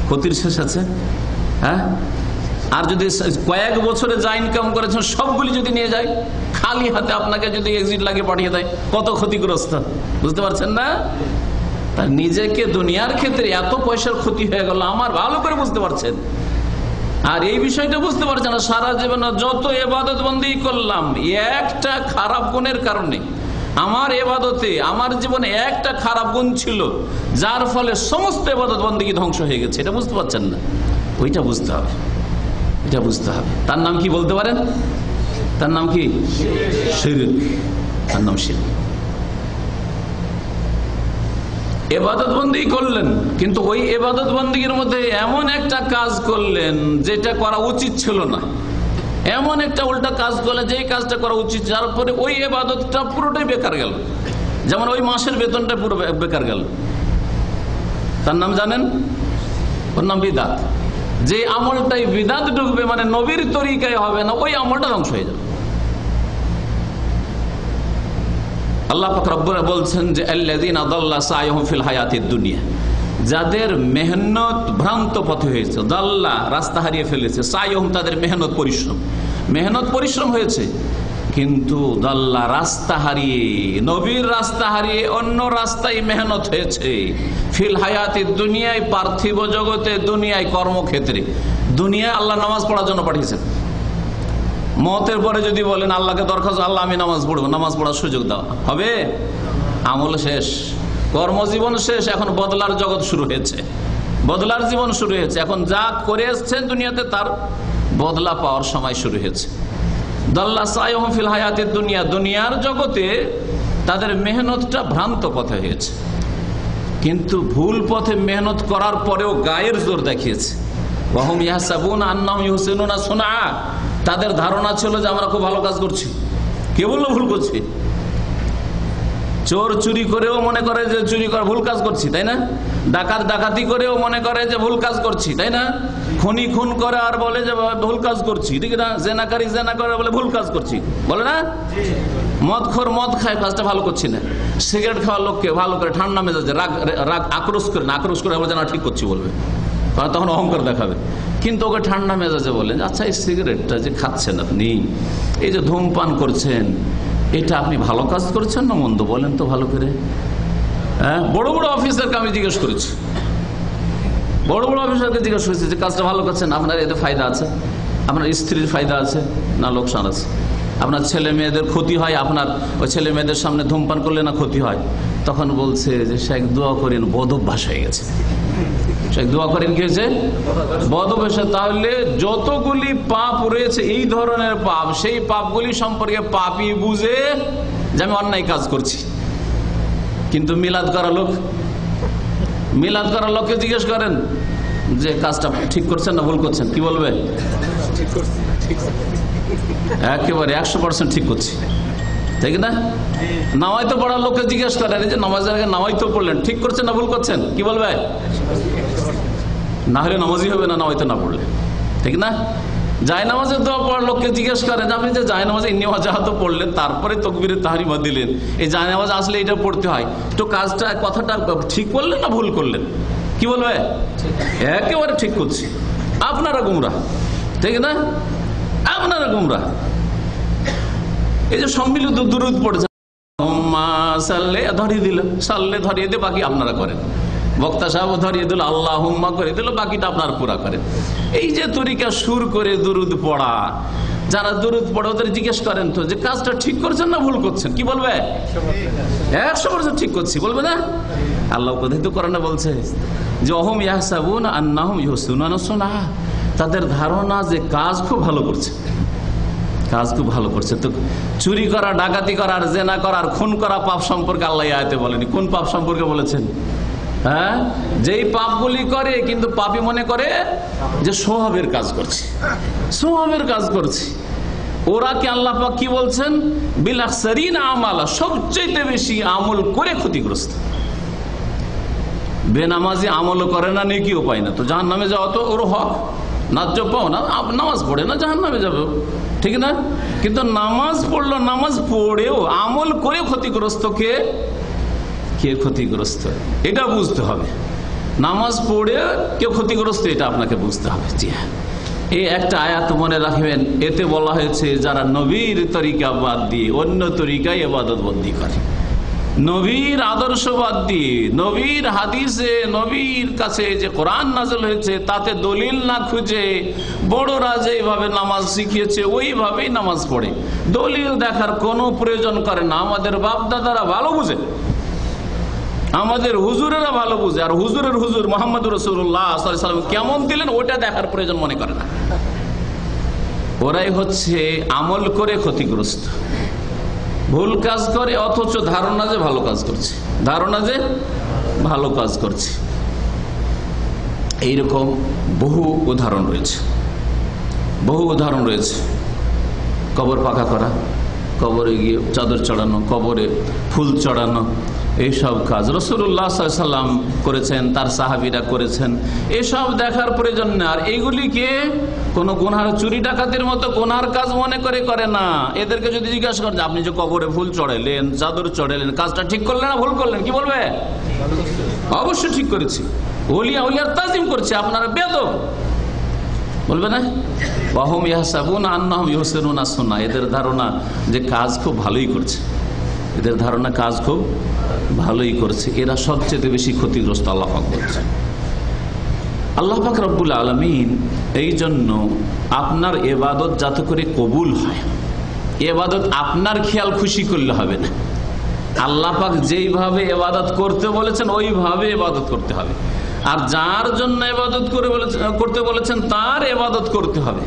ক্ষতির শেষ আছে? হ্যাঁ। আর যদি কয়েক বছরে যা ইনকাম করেছেন সবগুলি যদি নিয়ে যায়, খালি হাতে আপনাকে যদি এক্সিট লাগিয়ে পাঠিয়ে দেয়, কত ক্ষতিগ্রস্ত। বুঝতে পারছেন না? তার নিজেকে দুনিয়ার ক্ষেত্রে এত পয়সার ক্ষতি হয়ে গেল, আমার ভালো করে বুঝতে পারছেন। আর এই বিষয়টা বুঝতে পারছেন না, সারা জীবনে যত ইবাদত বন্দি করলাম, একটা খারাপ গুণের কারণে আমার ইবাদতে, আমার জীবনে একটা খারাপ গুণ ছিল, যার ফলে সমস্ত ইবাদত বন্দেগী ধ্বংস হয়ে গেছে। এটা বুঝতে পারছেন না? ওইটা বুঝতে হবে, এটা বুঝতে হবে। তার নাম কি বলতে পারেন? তার নাম কি? শিরক। তার নাম শিরক। ইবাদত বন্দি করলেন, কিন্তু ওই ইবাদত বন্দির মধ্যে এমন একটা কাজ করলেন যেটা করা উচিত ছিল না, এমন একটা উল্টা কাজ করলেন যেই কাজটা করা উচিত, তারপরে ওই ইবাদতটা পুরোটাই বেকার গেল। যেমন ওই মাসের বেতনটা পুরো বেকার গেল। তার নাম জানেন? ওর নাম বিদাত। যে আমলটাই বিদাত ঢুকবে, মানে নবীর তরিকায় হবে না, ওই আমলটা ধ্বংস হয়ে যাবে। আল্লাহ পাক রব্বুল বলছেন যে আল্লাযীনা দাল্লা সায়হুম ফিল হায়াতিদ দুনিয়া, যাদের মেহনত ভ্রান্ত পথে হয়েছে, দাল্লা রাস্তা হারিয়ে ফেলেছে, সায়হুম তাদের মেহনত পরিশ্রম হয়েছে, কিন্তু দাল্লা রাস্তা হারিয়ে, নবীর রাস্তা হারিয়ে অন্য রাস্তায় মেহনত হয়েছে। ফিল হায়াতিদ দুনিয়ায়, পার্থিব জগতে, দুনিয়ায়, কর্মক্ষেত্রে। দুনিয়ায় আল্লাহ নামাজ পড়ার জন্য পাঠিয়েছেন। মতের পরে যদি বলেন আল্লাহকে দরখাস্ত, আল্লাহ আমি নামাজ পড়বো, নামাজ পড়ার সুযোগ দাও, হবে? আমল শেষ, কর্মজীবন শেষ, এখন বদলার জগৎ শুরু হয়েছে, বদলার জীবন শুরু হয়েছে। এখন যা করে এসছেন দুনিয়াতে তার বদলা পাওয়ার সময় শুরু হয়েছে। দাল্লা সায়হুম ফিল হায়াতিদ দুনিয়া, দুনিয়ার জগতে তাদের মেহনতটা ভ্রান্ত পথে হয়েছে, কিন্তু ভুল পথে মেহনত করার পরেও গায়ের জোর দেখিয়েছে। ওয়াহুম ইয়াহসাবুনা আন্নাহুম ইউহসিনুনা সুনআ, তাদের ধারণা ছিল যে আমরা খুব ভালো কাজ করছি। কে বললো ভুল করছি? চোর চুরি করেও মনে করে যে চুরি করা ভুল কাজ করছি, তাই না? ডাকাত ডাকাতি করেও মনে করে যে ভুল কাজ করছি, তাই না? খুনি খুন করে আর বলে যে ভুল কাজ করছি, ঠিক না? জেনাকারী জেনা করে বলে ভুল কাজ করছি, বলে না? মদখোর মদ খায়, কাজটা ভালো করছি না। সিগারেট খাওয়ার লোককে ভালো করে ঠান্ডা মেজাজে রাগ আক্রোশ করে না, আক্রোশ করে বলছে না ঠিক করছি বলবে, কারণ তখন অহংকার দেখাবে। কিন্তু ওকে ঠান্ডা মেজাজে বলেন, আচ্ছা এই সিগারেটটা যে খাচ্ছেন আপনি, এই যে ধূমপান করছেন, এটা আপনি ভালো কাজ করছেন না মন্দ, বলেন তো ভালো করে। হ্যাঁ, বড় বড় অফিসারকে আমি জিজ্ঞেস করেছি, বড় বড় অফিসারকে জিজ্ঞেস করেছি যে কাজটা ভালো করছেন, আপনার এতে ফায়দা আছে, আপনার স্ত্রীর ফায়দা আছে না লোকসান আছে, আপনার ছেলে মেয়েদের ক্ষতি হয়, আপনার ওই ছেলে মেয়েদের সামনে ধূমপান করলে না ক্ষতি হয়? তখন বলছে যে শেখ দোয়া করেন, বদ অভ্যাস হয়ে গেছে। শেখ দোয়া করেন কি হয়েছে? বদ অভ্যাস। তাহলে যতগুলি পাপ রয়েছে এই ধরনের পাপ, সেই পাপগুলি সম্পর্কে পাপই বুঝে যে আমি অন্যায় কাজ করছি। কিন্তু মিলাদ করা লোককে জিজ্ঞেস করেন যে কাজটা ঠিক করছেন না ভুল করছেন, কি বলবে? একেবারে 100% ঠিক করছি, ঠিক না? নামাইতো পড়ার লোককে জিজ্ঞেস করেন যে নামাজের আগে নামাইতো পড়লেন, ঠিক করছেন না ভুল করছেন, কি বলবে? না হলে নামাজই হবে না নামাইতো না পড়লে, ঠিক না? জায়নামাজের দোয়া পড়ার লোককে জিজ্ঞেস করেন যে আপনি যে জায়নামাজে ইন্নী ওয়াজহাত পড়লেন, তারপরে তাকবীরে তাহরিমা দিলেন, এই জায়নামাজ আসলে এটা পড়তে হয়, তো কাজটা কথাটা ঠিক করলেন না ভুল করলেন, কি বলবে? একেবারে ঠিক করছি। আপনারা গুমরাহ, ঠিক না? আপনারা গুমরাহ। এই যে সম্মিলিত দুরূদ পড়েছে, ধরিয়ে দিল, সাল্লে ধরিয়ে দিয়ে বাকি আপনারা করেন, বক্তা সাহেব ধরিয়ে দিল, আল্লাহুম্মা করে দিল, বাকিটা আপনার পুরা করেন। এই যে তরিকা সুর করে দুরূদ পড়া, যারা দুরূদ পড়ে ওদের জিজ্ঞেস করেন তো যে কাজটা ঠিক করছেন না ভুল করছেন, কি বলবে? 100% ঠিক করছি, বলবে না? আল্লাহ কথিত কোরআনে বলছে যে অহুম ইয়াহসাবুনা আন্নাহুম ইউহসিনুনা সুনআ, তাদের ধারণা যে কাজ খুব ভালো করছে, কাজ খুব ভালো করছে। তো চুরি করা, ডাকাতি করা, আর জেনা করা, আর খুন করা পাপ সম্পর্কে আল্লাহ আয়াতে বলেনি। কোন পাপ সম্পর্কে বলেছেন? হ্যাঁ, যেই পাপগুলি করে কিন্তু পাপী মনে করে যে সওয়াবের কাজ করছে, সওয়াবের কাজ করছে। ওরা কি আল্লাহ পাক কি বলছেন? বিল আখসারিনা আমালা, সবচেয়ে বেশি আমল করে ক্ষতিগ্রস্ত। বেনামাজি আমল করে না, নেকিও পায় না, তো জাহান্নামে যাওয়া তো ওর হক, ন্যায্য পাও না। নামাজ পড়ে না, জাহান্নামে যাবে, ঠিক না? কিন্তু নামাজ পড়লো, নামাজ পড়েও আমল করে ক্ষতিগ্রস্ত কে ক্ষতিগ্রস্ত, এটা বুঝতে হবে। নামাজ পড়ে কেউ ক্ষতিগ্রস্ত, এটা আপনাকে বুঝতে হবে। জি হ্যাঁ, এই একটা আয়াত মনে রাখবেন, এতে বলা হয়েছে যারা নবীর তরিকা বাদ দিয়ে অন্য তরিকায় ইবাদত বন্দি করে, নবীর আদর্শ বাদ দিয়ে, নবীর হাদিসে, নবীর কাছে যে কোরআন নাযিল হয়েছে তাতে দলিল না খুঁজে বড়রা যেভাবে নামাজ শিখিয়েছে ওইভাবেই নামাজ পড়ে, দলিল দেখার কোনো প্রয়োজন করে না। আমাদের বাপ দাদারা ভালো বুঝে, আমাদের হুজুরেরা ভালো বুঝে, আর হুজুরের হুজুর মুহাম্মদ রাসূলুল্লাহ সাল্লাল্লাহু আলাইহি ওয়াসাল্লাম কেমন দিলেন ওটা দেখার প্রয়োজন মনে করে না। ওরাই হচ্ছে আমল করে ক্ষতিগ্রস্ত, ভুল কাজ করে অথচ ধারণা যে ভালো কাজ করছে, ধারণা যে ভালো কাজ করছি। এইরকম বহু উদাহরণ রয়েছে। কবর পাকা করা, কবরে গিয়ে চাদর চড়ানো, কবরে ফুল চড়ানো, এইসব কাজ রাসূলুল্লাহ সাল্লাল্লাহু আলাইহি ওয়াসাল্লাম করেছেন, তার সাহাবীরা করেছেন। এসব দেখার প্রয়োজন না। আর এইগুলিকে কোন গুনার, চুরি ডাকাতির মতো গুনার কাজ মনে করে না। এদেরকে যদি জিজ্ঞাসা করেন আপনি যে কবরে ফুল চড়াইলেন, চাদর চড়াইলেন, কাজটা ঠিক করলেন না ভুল করলেন, কি বলবে? অবশ্যই ঠিক করেছি, ওলিয়ার তাজিম করছে, আপনারা বেয়াদব বলবে না? ওয়াহুম ইয়াহসাবুনা আন্নাহুম ইউহসিনুনা সুন্নাহ। এদের ধারণা যে কাজ খুব ভালোই করছে, এরা সবচেয়ে বেশি ক্ষতিগ্রস্ত। আল্লাহ পাক বলছেন, আল্লাহ পাক রব্বুল আলামিন এই জন্য আপনার ইবাদত যাতে করে কবুল হয়, ইবাদত আপনার খেয়াল খুশি করলে হবে না। আল্লাহ পাক যেইভাবে ইবাদত করতে বলেছেন ওইভাবে ইবাদত করতে হবে। আর যার জন্য ইবাদত করতে বলেছেন তার ইবাদত করতে হবে।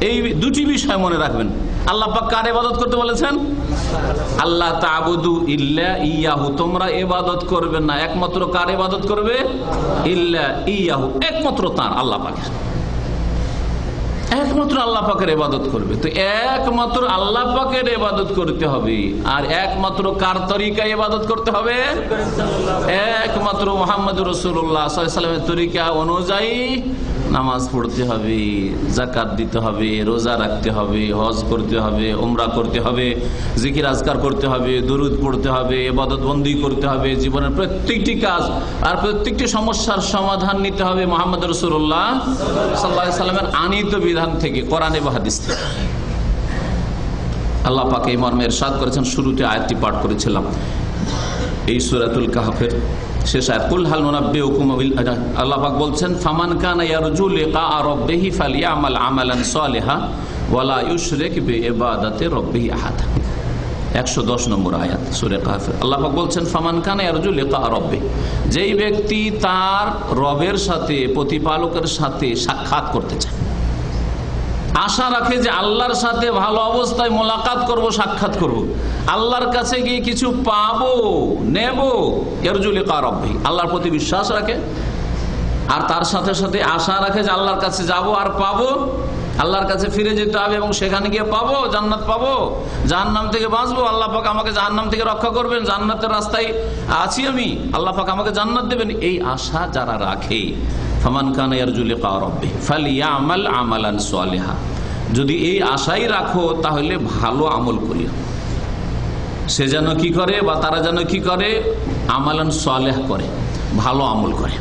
এই দুটি বিষয় মনে রাখবেন। আল্লাহ পাক কার ইবাদত করতে বলেছেন? আল্লাহ তা'বুদু ইল্লা ইয়াহু, তোমরা ইবাদত করবে না একমাত্র কার ইবাদত করবে? ইল্লা ইয়াহু, একমাত্র তার, আল্লাহ পাকের, একমাত্র আল্লাহ পাকের ইবাদত করবে। তো একমাত্র আল্লাহ পাকের ইবাদত করতে হবে। আর একমাত্র কার তরিকায় ইবাদত করতে হবে? একমাত্র মুহাম্মদুর রাসূলুল্লাহ সাল্লাল্লাহু আলাইহি ওয়াসাল্লামের তরিকা অনুযায়ী নামাজ পড়তে হবে, যাকাত দিতে হবে, রোজা রাখতে হবে, হজ করতে হবে, উমরা করতে হবে, জিকির আজকার করতে হবে, দুরুদ পড়তে হবে, ইবাদত বন্দি করতে হবে। জীবনের প্রত্যেকটি কাজ আর প্রত্যেকটি সমস্যার সমাধান নিতে হবে মুহাম্মদ রাসূলুল্লাহ সাল্লাল্লাহু আলাইহি ওয়াসাল্লামের আনিত বিধান থেকে, কোরআন এবং হাদিস থেকে। আল্লাহ পাক এই মর্মে ইরশাদ করেছেন, শুরুতে আয়াতটি পাঠ করেছিলাম এই সূরাতুল কাহফের শেষ আয়াত, কুল হাল নুনাব্বিউকুম বিল, আল্লাহ পাক বলছেন, ফামান কানা ইয়ারজু লিকা রাব্বিহি ফালইআমাল আমালান সালিহা ওয়ালা ইউশরিক বিইবাদাতি রাব্বিহি আহাদা। 110 নম্বর আয়াত সূরা কাহফের। আল্লাহ পাক বলছেন, ফামান কানা ইয়ারজু লিকা রাব্বিহি, যেই ব্যক্তি তার রবের সাথে, প্রতিপালকের সাথে সাক্ষাৎ করতে চায়, আশা রাখে যে আল্লাহর সাথে ভালো অবস্থায় মোলাকাত করব, সাক্ষাৎ করব, আল্লাহর কাছে গিয়ে কিছু পাবো, নেব, ইয়ারজু লিকা রাব্বিহি, আল্লাহর প্রতি বিশ্বাস রাখে। আর তার সাথে সাথে আশা রাখে যে আল্লাহর কাছে যাব আর পাবো, আল্লাহর কাছে ফিরে যেতে হবে এবং সেখানে গিয়ে পাবো, জান্নাত পাবো, জাহান্নাম থেকে বাঁচবো, আল্লাহ পাক আমাকে জাহান্নাম থেকে রক্ষা করবেন, জান্নাতের রাস্তায় আছি আমি, আল্লাহ পাক আমাকে জান্নাত দেবেন, এই আশা যারা রাখে, ফামান কানা ইয়ারজু লিকা রাব্বিহি ফালইআমাল আমালান সালিহা, যদি এই আশাই রাখো তাহলে ভালো আমল করিও। সে যেন কি করে, বা তারা যেন কি করে? আমালান সালেহ করে, ভালো আমল করে।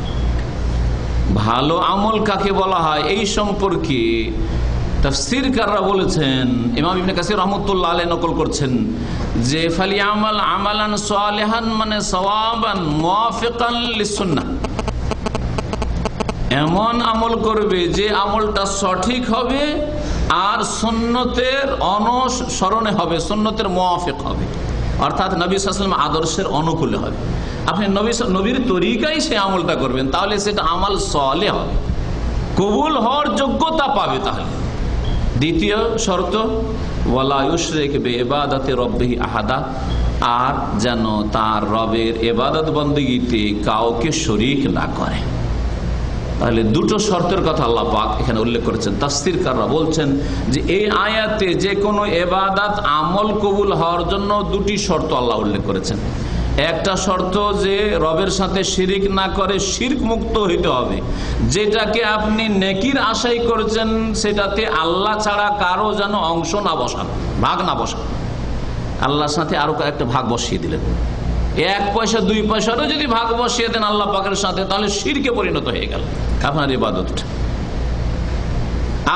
ভালো আমল কাকে বলা হয় এই সম্পর্কে তাফসীরকাররা বলেছেন, ইমাম ইবনে কাসির রাহমাতুল্লাহ আলাইহি নকল করছেন যে ফালিয়ামাল আমালান সালিহান মানে সওয়াবান মুওয়াফিকান লিসুন্নাহ, এমন আমল করবে যে আমলটা সঠিক হবে আর সুন্নতের অনুসরণে হবে, সুন্নতের মুওয়াফিক হবে, অর্থাৎ নবী সাল্লাল্লাহু আলাইহি ওয়াসাল্লাম আদর্শের অনুকূলে হবে। আপনি নবীর তরিকায় সে আমলটা করবেন, তাহলে সেটা আমাল সালেহ হবে, কবুল হওয়ার যোগ্যতা পাবে। তাহলে দ্বিতীয় শর্ত, ওয়ালা ইউশরিক বিইবাদাতি রাব্বিহি আহাদা, আর যেন তার রবের ইবাদত বন্দেগীতে কাউকে শরীক না করে। তাহলে দুটো শর্তের কথা আল্লাহ পাক এখানে উল্লেখ করেছেন। তাফসীরকাররা বলছেন যে এই আয়াতে যে কোনো ইবাদত আমল কবুল হওয়ার জন্য দুটি শর্ত আল্লাহ উল্লেখ করেছেন। একটা শর্ত যে রবের সাথে শিরিক না করে, শিরক মুক্ত হইতে হবে, যেটাকে আপনি নেকির আশাই করছেন সেটাতে আল্লাহ ছাড়া কারো যেন অংশ না বসান, ভাগ না বসান। আল্লাহর সাথে আরো একটা ভাগ বসিয়ে দিলেন, 1 পয়সা 2 পয়সারও যদি ভাগ বসিয়ে দেন আল্লাহ পাকের সাথে, তাহলে শিরকে পরিণত হয়ে গেল আপনার ইবাদতটা।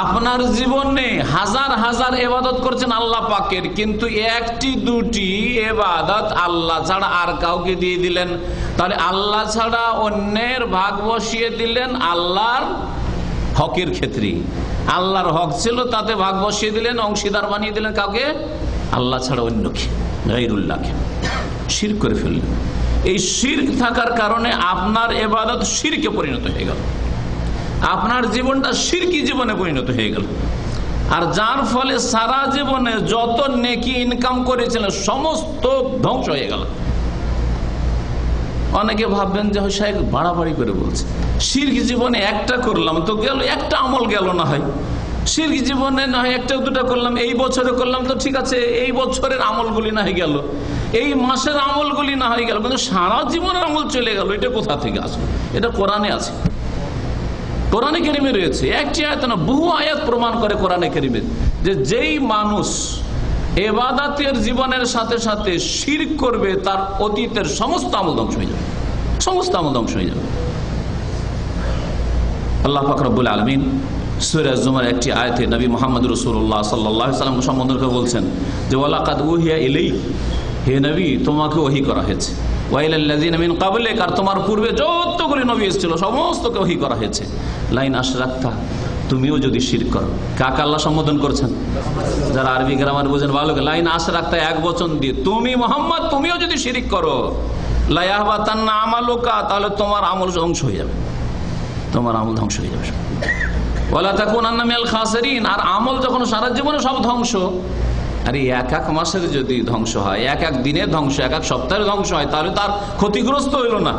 আপনার জীবনে হাজার হাজার ইবাদত করছেন আল্লাহ পাকের, কিন্তু 1-2টি ইবাদত আল্লাহ ছাড়া আর কাউকে দিয়ে দিলেন, তাহলে আল্লাহ ছাড়া অন্যের ভাগ বসিয়ে দিলেন আল্লাহর হকের ক্ষেত্রে। আল্লাহর হক ছিল তাতে ভাগ বসিয়ে দিলেন, অংশীদার বানিয়ে দিলেন কাউকে, আল্লাহ ছাড়া অন্যকে, গায়রুল্লাহকে, শিরক করে ফেললেন। এই শিরক থাকার কারণে আপনার ইবাদত শিরকে পরিণত হয়ে গেল, আপনার জীবনটা শিরকি জীবনে পরিণত হয়ে গেল। আর যার ফলে সারা জীবনে যত নেকি ইনকাম করেছিলেন সমস্ত ধ্বংস হয়ে গেল। অনেকে ভাববেন যে শাইখ বাড়াবাড়ি করে বলছে, শিরক জীবনে একটা করলাম তো গেল, একটা আমল গেল না হয়, শিরক জীবনে না হয় একটা দুটা করলাম, এই বছরে করলাম তো ঠিক আছে, এই বছরের আমলগুলি না হয়ে গেল, এই মাসের আমলগুলি না হয়ে গেল, কিন্তু সারা জীবনের আমল চলে গেল, এটা কোথা থেকে আসবে? এটা কোরআনে আছে, কোরআনে কারিমে রয়েছে। একটি আয়াত না, বহু আয়াত প্রমাণ করে কোরআনে কারিমে যে যেই মানুষ ইবাদতের জীবনের সাথে সাথে শিরক করবে তার অতীতের সমস্ত আমল ধ্বংস হয়ে যাবে, সমস্ত আমল ধ্বংস হয়ে যাবে। আল্লাহ পাক রব্বুল আলামিন সূরা জুমার একটি আয়াতে নবী মুহাম্মদ রাসূলুল্লাহ সাল্লাল্লাহু আলাইহি ওয়াসাল্লামকে সম্বোধন করে বলছেন যে ওয়ালাকাদ উহিয়া ইলাইক, হে নবী তোমাকে ওহী করা হয়েছে, ওয়াইলাল্লাযিনা মিন ক্বাবলিক, আর তোমার পূর্বে যতগুলি নবী এসেছিল সমস্তকে ওহী করা হয়েছে, লাইন আশরাকতা, তুমিও যদি শিরক করো। কাকে আল্লাহ সম্বোধন করছেন? যারা আরবি গ্রামার বোঝেন ভালো, লাইন আশরাকতা এক বচন দিয়ে, তুমি মুহাম্মদ তুমিও যদি শিরক করো, লা ইয়াহবাতান্না আমালুকা, তাহলে তোমার আমল ধ্বংস হয়ে যাবে, তোমার আমল ধ্বংস হয়ে যাবে। ওয়ালা তাকুনান্না মিনাল খাসিরিন, আর আমল যখন সারা জীবনে সব ধ্বংস, আরে এক এক মাসের যদি ধ্বংস হয়, এক এক দিনের ধ্বংস, এক এক সপ্তাহের ধ্বংস হয়, তাহলে তার ক্ষতিগ্রস্ত হইল না,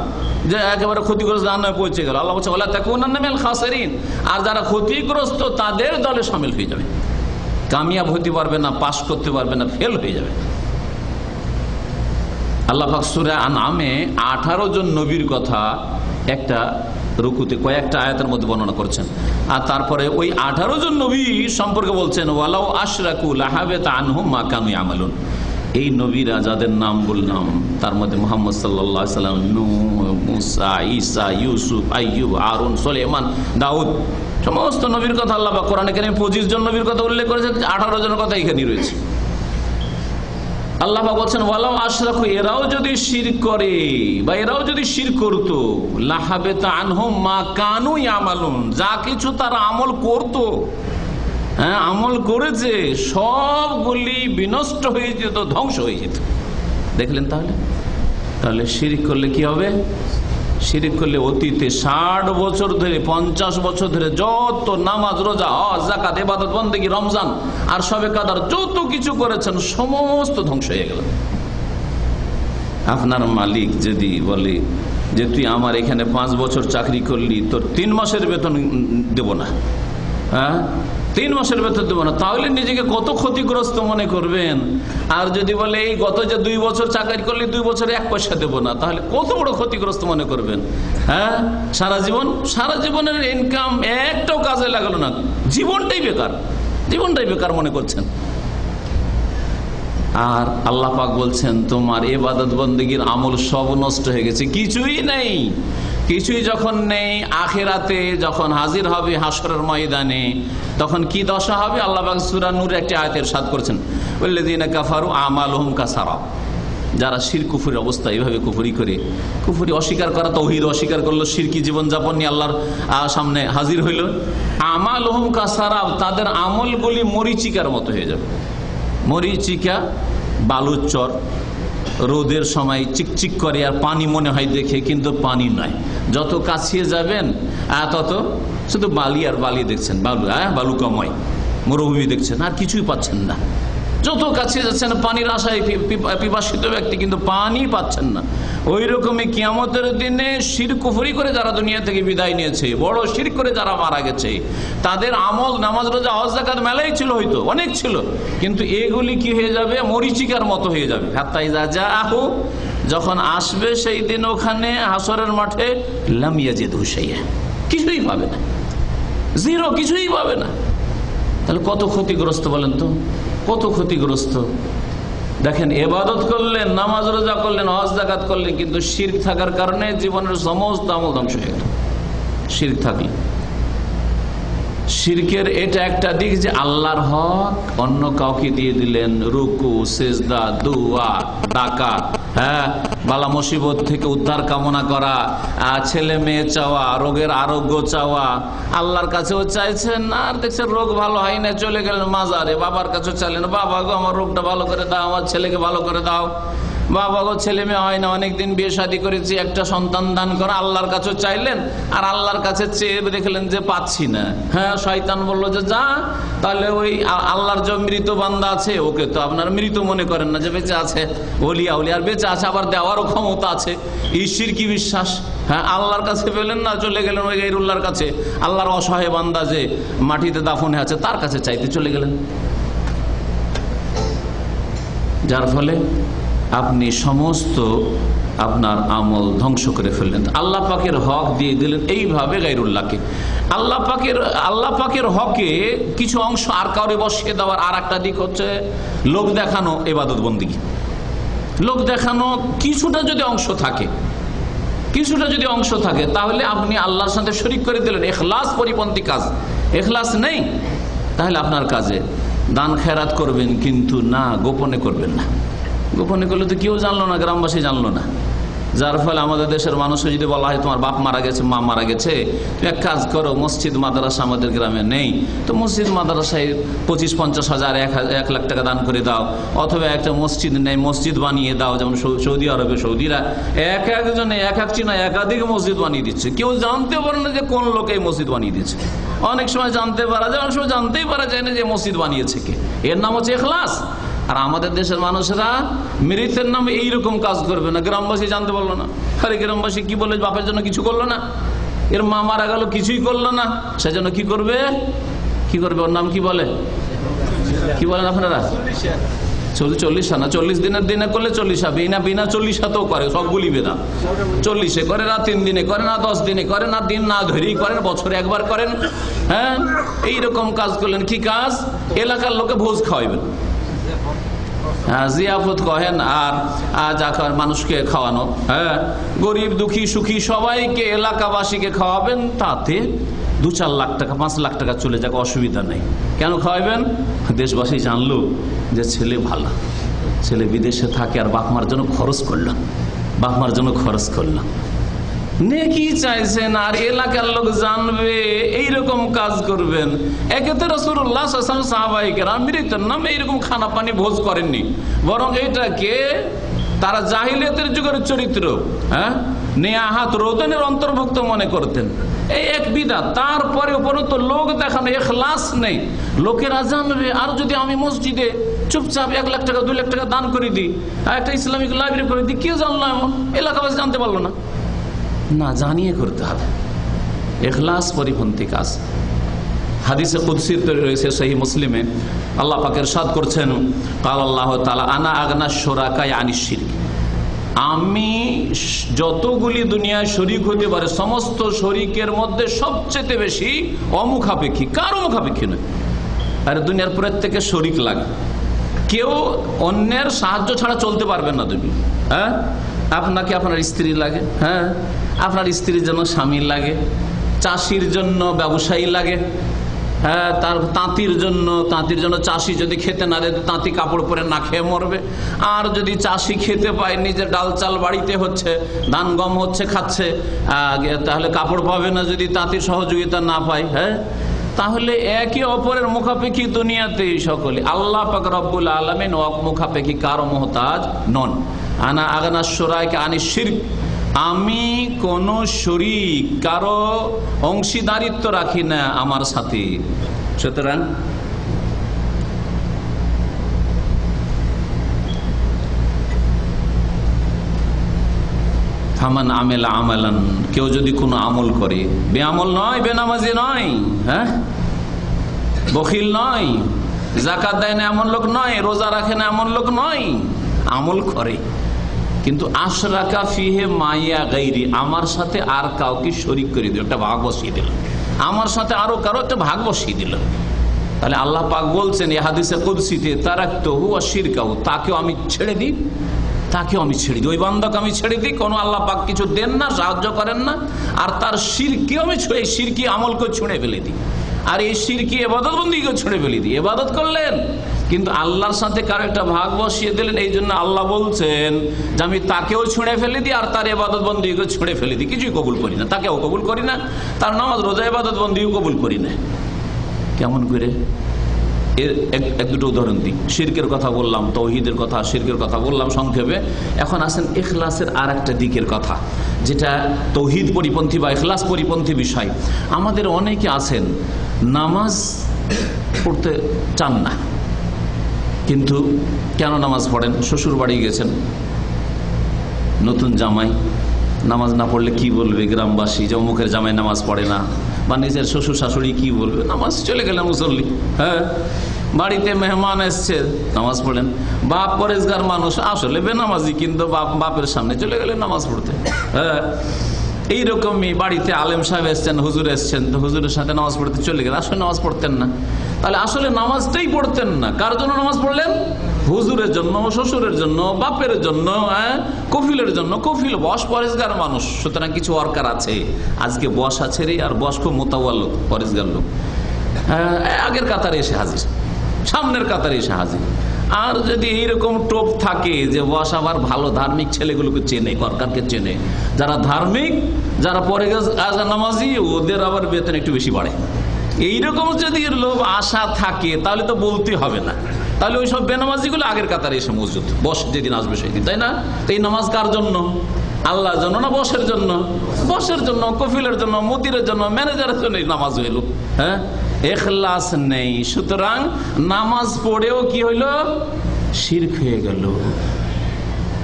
যে একেবারে ক্ষতিগ্রস্ত জাহান্নামে পৌঁছে গেল। আল্লাহ বলছে ওয়ালা তাকুনান্না মিনাল খাসিরিন, আর যারা ক্ষতিগ্রস্ত তাদের দলে শামিল হয়ে যাবে, কামিয়াব হতে পারবে না, পাস করতে পারবে না, ফেল হয়ে যাবে। আল্লাহ পাক সূরা আনআমে 18 জন নবীর কথা একটা রুকুতে কয়েকটা আয়াতের মধ্যে বর্ণনা করছেন, আর তারপরে ওই 18 জন নবী সম্পর্কে বলছেন ওয়ালাউ আশরাকু লাহাবাতা আনহুম মা কানু ইয়ামালুন। এই নবীরা যাদের নাম বললাম তার মধ্যে মুহাম্মদ সাল্লাল্লাহু আলাইহি সাল্লাম, নূহ, মুসা, ঈসা, ইউসুফ, আইয়ুব, হারুন, সুলাইমান, দাউদ, সমস্ত নবীর কথা আল্লাহ পাক কোরআনে কারীমে 25 জন নবীর কথা উল্লেখ করেছেন, 18 জনের কথা এখানে রয়েছে। আল্লাহ বলছেন ওয়ালাউ আশরাকু, এরাও যদি শিরক করে বা এরাও যদি শিরক করতো, লাহাবাতা আনহুম মা কানু ইয়ামালুন, যা কিছু তারা আমল করত, হ্যাঁ আমল করেছে, সবগুলি বিনষ্ট হয়ে যেত, ধ্বংস হয়ে যেত। দেখলেন তাহলে শিরক করলে কি হবে? শিরক করলে অতীতে 60 বছর ধরে 50 বছর ধরে যত নামাজ, রোজা, হজ, যাকাত, ইবাদত, বন্দেগী, রমজান আর শবে কদর যত কিছু করেছেন সমস্ত ধ্বংস হয়ে গেল। আপনার মালিক যদি বলে যে তুই আমার এখানে 5 বছর চাকরি করলি, তোর 3 মাসের বেতন দেব না, হ্যাঁ 3 মাসের বেতন দেবো না, তাহলে নিজেকে কত ক্ষতিগ্রস্ত মনে করবেন। আর যদি বলে এই গত যে 2 বছর চাকরি করলে 2 বছরে 1 পয়সা দেবো না, তাহলে কত বড় ক্ষতিগ্রস্ত মনে করবেন। হ্যাঁ সারা জীবনের ইনকাম একটাও কাজে লাগালো না, জীবনটাই বেকার মনে করছেন। আর আল্লাহ পাক বলছেন তোমার ইবাদত বন্দেগীর আমল সব নষ্ট হয়ে গেছে, কিছুই নেই। কিছুই যখন নেই, আখিরাতে যখন হাজির হবে হাসরের ময়দানে, তখন কি দশা হবে? আল্লাহ পাক সূরা নূরের একটি আয়াতে ইরশাদ করেছেন ওয়াল্লাযীনা কাফারু আমালুহুম কাসারাব, যারা শিরক কুফরি অবস্থা এইভাবে কুফরি অস্বীকার করা, তাওহীদ অস্বীকার করলো, শিরকি জীবনযাপন নিয়ে আল্লাহর সামনে হাজির হইল, আমালুহুম কাসারাব, তাদের আমলগুলি মরিচিকার মতো হয়ে যাবে। মরিচিকা বালুর চর, রোদের সময় চিকচিক করে আর পানি মনে হয় দেখে, কিন্তু পানি নয়। যত কাছিয়ে যাবেন তত শুধু বালি আর বালি দেখছেন, বালুকাময় মরুভূমি দেখছেন, আর কিছুই পাচ্ছেন না। যত কাছে যাচ্ছেন পানির আশায় পিপাসিত ব্যক্তি, কিন্তু পানি পাচ্ছেন না। ওই রকমই কিয়ামতের দিনে শিরক কুফরি করে যারা দুনিয়া থেকে বিদায় নিয়েছে, বড় শিরক করে যারা মারা গেছে, তাদের আমল, নামাজ, রোজা, হজ, যাকাত মেলাই ছিল, হয়তো অনেক ছিল, কিন্তু এগুলি কি হয়ে যাবে? মরিচিকার মতো হয়ে যাবে। হাত্তা ইযা জাআহু, যখন আসবে সেই দিন ওখানে হাসরের মাঠে, লাম ইয়াজিদহু শাইআ, কিছুই পাবে না, জিরো, কিছুই পাবে না। তাহলে কত ক্ষতিগ্রস্ত বলেন তো, কত ক্ষতিগ্রস্ত। দেখেন ইবাদত করলেন, নামাজ রোজা করলেন, হজ যাকাত করলেন, কিন্তু শিরক থাকার কারণে জীবনের সমস্ত আমল ধ্বংস হয়ে গেল। শিরক থাকলে, শিরকের এটা একটা দিক যে আল্লাহর হক অন্য কাউকে দিয়ে দিলেন, রুকু, সিজদা, দোয়া, ডাকা, হ্যাঁ বালা মুসিবত থেকে উদ্ধার কামনা করা, ছেলে মেয়ে চাওয়া, রোগের আরোগ্য চাওয়া, আল্লাহর কাছেও চাইছেন, আর দেখছেন রোগ ভালো হয় না, চলে গেলেন মাজারে, বাবার কাছে চাইলেন, বাবা গো আমার রোগটা ভালো করে দাও, আমার ছেলেকে ভালো করে দাও, বাবা গো ছেলে মেয়ে হয় না, অনেকদিন বিয়ে শাদী করেছি, একটা সন্তান দান করা, আল্লাহর কাছে চাইলেন, আর আল্লাহর কাছে চেয়ে দেখলেন যে পাচ্ছি না। হ্যাঁ শয়তান বললো যে যা তাহলে ওই আল্লাহর যে মৃত বান্দা আছে ওকে তো আপনারা মৃত মনে করেন না, যে বেঁচে আছে, ওলিয়া উলিয়ার বেঁচে আছে, আবার দেওয়ারও ক্ষমতা আছে। ঈশ্বর কি বিশ্বাস? হ্যাঁ, আল্লাহর কাছে পেলেন না, চলে গেলেন ওই গায়রুল্লাহর কাছে। আল্লাহর অসহায় বান্দা যে মাটিতে দাফনে আছে তার কাছে চাইতে চলে গেলেন, যার ফলে আপনি সমস্ত আপনার আমল ধ্বংস করে ফেললেন। আল্লাহ পাকের হক দিয়ে দিলেন এইভাবে গায়রুল্লাহকে। আল্লাহ পাকের হকে কিছু অংশ আর কাউরে বসিয়ে দেওয়ার আর একটা দিক হচ্ছে লোক দেখানো ইবাদত বন্দেগী। লোক দেখানো কিছুটা যদি অংশ থাকে তাহলে আপনি আল্লাহর সাথে শরীক করে দিলেন। ইখলাস পরিপন্থী কাজ, ইখলাস নেই, তাহলে আপনার কাজে দান খেরাত করবেন, কিন্তু না, গোপনে করবেন না। গোপনে করলে তো কেউ জানলো না, গ্রামবাসী জানলো না। যার ফলে আমাদের দেশের মানুষকে যদি বলা হয় তোমার বাপ মারা গেছে, মা মারা গেছে, তুমি এক কাজ করো, মসজিদ মাদ্রাসা আমাদের গ্রামে নেই, তো মসজিদ মাদ্রাসায় 25-50 হাজার 1 লাখ টাকা দান করে দাও, অথবা একটা মসজিদ নেই, মসজিদ বানিয়ে দাও। যেমন সৌদি আরবে সৌদিরা একজনে একাধিক মসজিদ বানিয়ে দিচ্ছে, কেউ জানতে পারে না যে কোন লোক এই মসজিদ বানিয়ে দিচ্ছে। অনেক সময় জানতে পারা যায়, অনেক সময় জানতেই পারা যায় না যে মসজিদ বানিয়েছে কে। এর নাম হচ্ছে ইখলাস। আর আমাদের দেশের মানুষেরা মৃতের নামে এইরকম কাজ করবে না। গ্রামবাসী জানতে পারলো না, আরে গ্রামবাসী কি বলে, বাপের জন্য কিছু করলো না, এর মা মারা গেল, কিছুই করলো না, সেজন্য কি করবে ওর নাম কি বলেন আপনারা? 40 না, 40 দিনের দিনে করলে 40, বিনা 40 করে, সবগুলি বেদা। 40 করে না, 3 দিনে করে না, 10 দিনে করে না, দিন না ধরেই করেন, বছরে একবার করেন। হ্যাঁ, এইরকম কাজ করলেন। কি কাজ? এলাকার লোকে ভোজ খাওয়াইবেন, জিয়াফত কহেন, আর মানুষকে খাওয়ানো। হ্যাঁ, গরিব দুঃখী সুখী সবাইকে, এলাকাবাসীকে খাওয়াবেন, তাতে 2-4 লাখ টাকা 5 লাখ টাকা চলে যাক, অসুবিধা নেই। কেন খাওয়াবেন? দেশবাসী জানলো যে ছেলে ভালো, ছেলে বিদেশে থাকে আর বাপ মার জন্য খরচ করলাম, নেকি চাইছেন, আর এলাকার লোক জানবে, এইরকম কাজ করবেন। একে তো রাসূলুল্লাহ সাল্লাল্লাহু আলাইহি ওয়াসাল্লাম সাহাবায়ে-কেরাম মৃত্যুর নামে এইরকম খানা পানি ভোজ করেননি, বরং এটাকে তারা জাহিলিয়াতের যুগের চরিত্র, হ্যাঁ, নেয়াহাত রোদনের অন্তর্ভুক্ত মনে করতেন। এই এক বিদআত। তারপরে উপরন্ত লোক দেখানো, ইখলাস নেই, লোকেরা জানবে। আর যদি আমি মসজিদে চুপচাপ 1 লাখ টাকা 2 লাখ টাকা দান করে দিই, একটা ইসলামিক লাইব্রেরি করে দিই, কেউ জানলো, এমন এলাকাবাসী জানতে পারলো না, জানিয়ে করতে হবে। ইখলাস পরিপন্থী কাজ। হাদিসে কুদসির রয়েছে সহিহ মুসলিমে, আল্লাহ পাক ইরশাদ করছেন, ক্বাল আল্লাহু তাআলা আনা আগনা শুরাকা আনিশ শিরক। আমি যতগুলি দুনিয়ায় শরীক হতে পারে সমস্ত শরীকের মধ্যে সবচেয়ে বেশি অমুখাপেক্ষী, কারো মুখাপেক্ষী নয়। আর দুনিয়ার প্রত্যেকে শরীক লাগে, কেউ অন্যের সাহায্য ছাড়া চলতে পারবেন না তুমি। হ্যাঁ, আপনাকে আপনার স্ত্রী লাগে, হ্যাঁ, আপনার স্ত্রীর জন্য স্বামী লাগে, চাষির জন্য ব্যবসায়ী লাগে, হ্যাঁ, তার তাঁতির জন্য চাষি যদি খেতে না দেয়, তাঁতি কাপড় পরে না খেয়ে মরবে। আর যদি চাষি খেতে পায়, নিজের ডাল চাল বাড়িতে হচ্ছে, ধান গম হচ্ছে, খাচ্ছে, তাহলে কাপড় পাবে না যদি তাঁতির সহযোগিতা না পায়। হ্যাঁ, তাহলে একে অপরের মুখাপেক্ষী দুনিয়াতে সকলে। আল্লাহ পাক রব্বুল আলামিন মুখাপেক্ষী কারো মুহতাজ নন। আনা আগনা শুরাকা আনিশ শিরক। আমি কোন শরীক, কারো অংশীদারিত্ব রাখি না আমার সাথে। সুতরাং ফামান আমেলা আমালান, কেউ যদি কোনো আমল করে, বেআমল নয়, বেনামাজি নয়, হ্যাঁ, বখিল নয়, যাকাত দেয় না এমন লোক নয়, রোজা রাখে না এমন লোক নয়, আমল করে কিন্তু আশরাকা ফিহে মাইয়া গাইরি, আমার সাথে আর কাউকে শরীক করে দিল, একটা ভাগ বসিয়ে দিল, আমার সাথে আরো কারো একটা ভাগ বসিয়ে দিল। তাহলে আল্লাহ পাক বলছেন এই হাদিসে কুদসিতে, তারাকতুহু ওয়া শিরকাহু, তাকেও আমি ছেড়ে দিই, ওই বান্দাকে আমি ছেড়ে দিই। কোনো আল্লাহ পাক কিছু দেন না, সাহায্য করেন না, আর তার শিরকেও আমি শিরকি আমলকে ছুঁড়ে ফেলে দিই, আর এই শিরকি ইবাদত বন্দেগীকে ছুঁড়ে ফেলে দিই। ইবাদত করলেন কিন্তু আল্লাহর সাথে কারো একটা ভাগ বসিয়ে দিলেন, এই জন্য আল্লাহ বলছেন যে আমি তাকেও ছুঁড়ে ফেলে দিই আর তার ইবাদত বন্দেগীকে ছুঁড়ে ফেলে দিই, কিছুই কবুল করি না, তাকেও কবুল করি না, তার নামাজ রোজা ইবাদত বন্দেগীও কবুল করি না। কেমন করে? এর এক দুটো উদাহরণ দিই। শিরকের কথা বললাম, তৌহিদের কথা, শিরকের কথা বললাম সংক্ষেপে। এখন আসেন ইখলাসের আর একটা দিকের কথা, যেটা তৌহিদ পরিপন্থী বা ইখলাস পরিপন্থী বিষয়। আমাদের অনেকে আছেন নামাজ পড়তে চান না, কিন্তু কেন নামাজ পড়েন? শ্বশুর বাড়ি গেছেন, নতুন জামাই, নামাজ না পড়লে কি বলবে গ্রামবাসী যে অমুকের জামাই নামাজ পড়ে না, বা নিজের শ্বশুর শাশুড়ি কি বলবে? নামাজ চলে গেলেন মুসল্লি। হ্যাঁ, বাড়িতে মেহমান এসছে, নামাজ পড়েন। বাপ পরেজগার মানুষ, আসলে বেনামাজি, কিন্তু বাপের সামনে চলে গেলেন নামাজ পড়তে। হ্যাঁ, এইরকমই বাড়িতে আলেম সাহেব এসছেন, হুজুর এসছেন, তো হুজুরের সাথে নামাজ পড়তে চলে গেলেন, আসলে নামাজ পড়তেন না। তাহলে আসলে নামাজটাই পড়তেন না। কার জন্য নামাজ পড়লেন? হুজুরের জন্য, শ্বশুরের জন্য, বাপের জন্য, কফিলের জন্য। কফিল বস পরেজগার মানুষ, সুতরাং কিছু অরকার আছে। আজকে বস আছে রে, আর বস খুব মোতাওয়াল লোক, পরেজগার লোক, আগের কাতারে এসে হাজির, সামনের কাতারে এসে হাজির। আর যদি এইরকম টোপ থাকে যে বস আবার ভালো ধার্মিক ছেলেগুলোকে চেনে, সরকারকে চেনে, যারা ধার্মিক, যারা পরে নামাজি, ওদের আবার বেতন একটু বেশি বাড়ে, এইরকম যদি লোভ আশা থাকে তাহলে তো বলতে হবে না। তাহলে ওই সব বেনামাজিগুলো আগের কাতারে এসে মসজিদ, বস যেদিন আসবে সেই দিন, তাই না? এই নামাজ কার জন্য? আল্লাহর জন্য না বসের জন্য? বসের জন্য, কফিলের জন্য, মুদিরের জন্য, ম্যানেজারের জন্য নামাজ হইল। হ্যাঁ, এখলাস নেই, সুতরাং নামাজ পড়েও কি হইল? শিরক হয়ে গেল,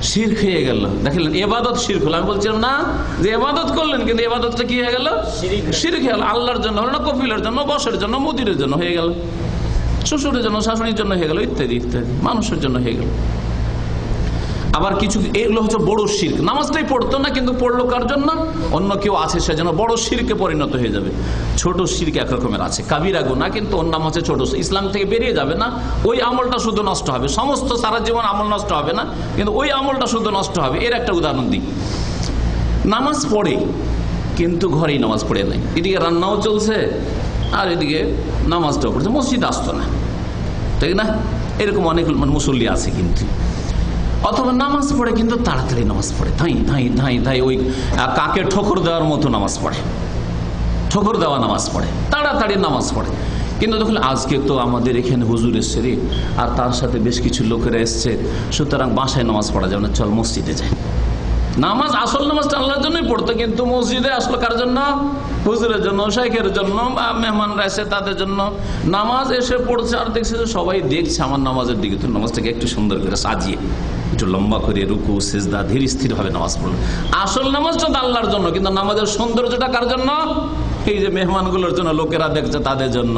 শিরক হয়ে গেল। দেখলেন, এবাদত শিরক হলো। আমি বলছিলাম না যে এবাদত করলেন, কিন্তু এবাদতটা কি হয়ে গেল? শিরক হয়ে গেল। আল্লাহর জন্য হলো না, কফিলের জন্য, বসের জন্য, মুদিরের জন্য হয়ে গেল, শ্বশুরের জন্য, শাশুড়ির জন্য হয়ে গেল, ইত্যাদি ইত্যাদি, মানুষের জন্য হয়ে গেল। আবার কিছু এগুলো হচ্ছে বড় শিরক। নামাজটাই পড়তো না, কিন্তু পড়লো কার জন্য? অন্য কেউ আছে সেজন্য, বড় শিরকে পরিণত হয়ে যাবে। ছোট শিরক এক রকমের আছে, কাবিরা গুনাহ, কিন্তু ওর নাম হচ্ছে ছোট। ইসলাম থেকে বেরিয়ে যাবে না, ওই আমলটা শুধু নষ্ট হবে। সমস্ত সারা জীবন আমল নষ্ট হবে না, কিন্তু ওই আমলটা শুধু নষ্ট হবে। এর একটা উদাহরণ দিই। নামাজ পড়ে, কিন্তু ঘরেই নামাজ পড়ে নাই, এদিকে রান্নাও চলছে আর এদিকে নামাজটাও পড়ছে, মসজিদ আসতো না, ঠিক না? এরকম অনেক মুসল্লি আছে। কিন্তু অথবা নামাজ পড়ে, কিন্তু তাড়াতাড়ি নামাজ পড়ে, ধাই ধাই ধাই ধাই, ওই কাকে ঠোকর দেওয়ার মতো নামাজ পড়ে, ঠোকর দেওয়া নামাজ পড়ে, তাড়াতাড়ি নামাজ পড়ে। কিন্তু দেখুন, আজকে তো আমাদের এখানে হুজুর এসছে রে, আর তার সাথে বেশ কিছু লোকেরা এসছে, সুতরাং বাসায় নামাজ পড়া যাবে না, চল মসজিদে যাই। নামাজ, আসল নামাজটা আল্লাহর জন্যই পড়তো, কিন্তু মসজিদে আসলো কার জন্য? হুজুরের জন্য, শাইখের জন্য, বা মেহমানরা এসে তাদের জন্য নামাজ এসে পড়ছে। আর দেখছে সবাই দেখছে আমার নামাজের দিকে, তো নামাজটাকে একটু সুন্দর করে সাজিয়ে, একটু লম্বা করে রুকু সিজদা ধীর স্থির ভাবে নামাজ পড়লো। আসল নামাজটা তো আল্লাহর জন্য, কিন্তু নামাজের সৌন্দর্যটা কার জন্য? এই যে মেহমানগুলোর জন্য, লোকেরা দেখছে তাদের জন্য।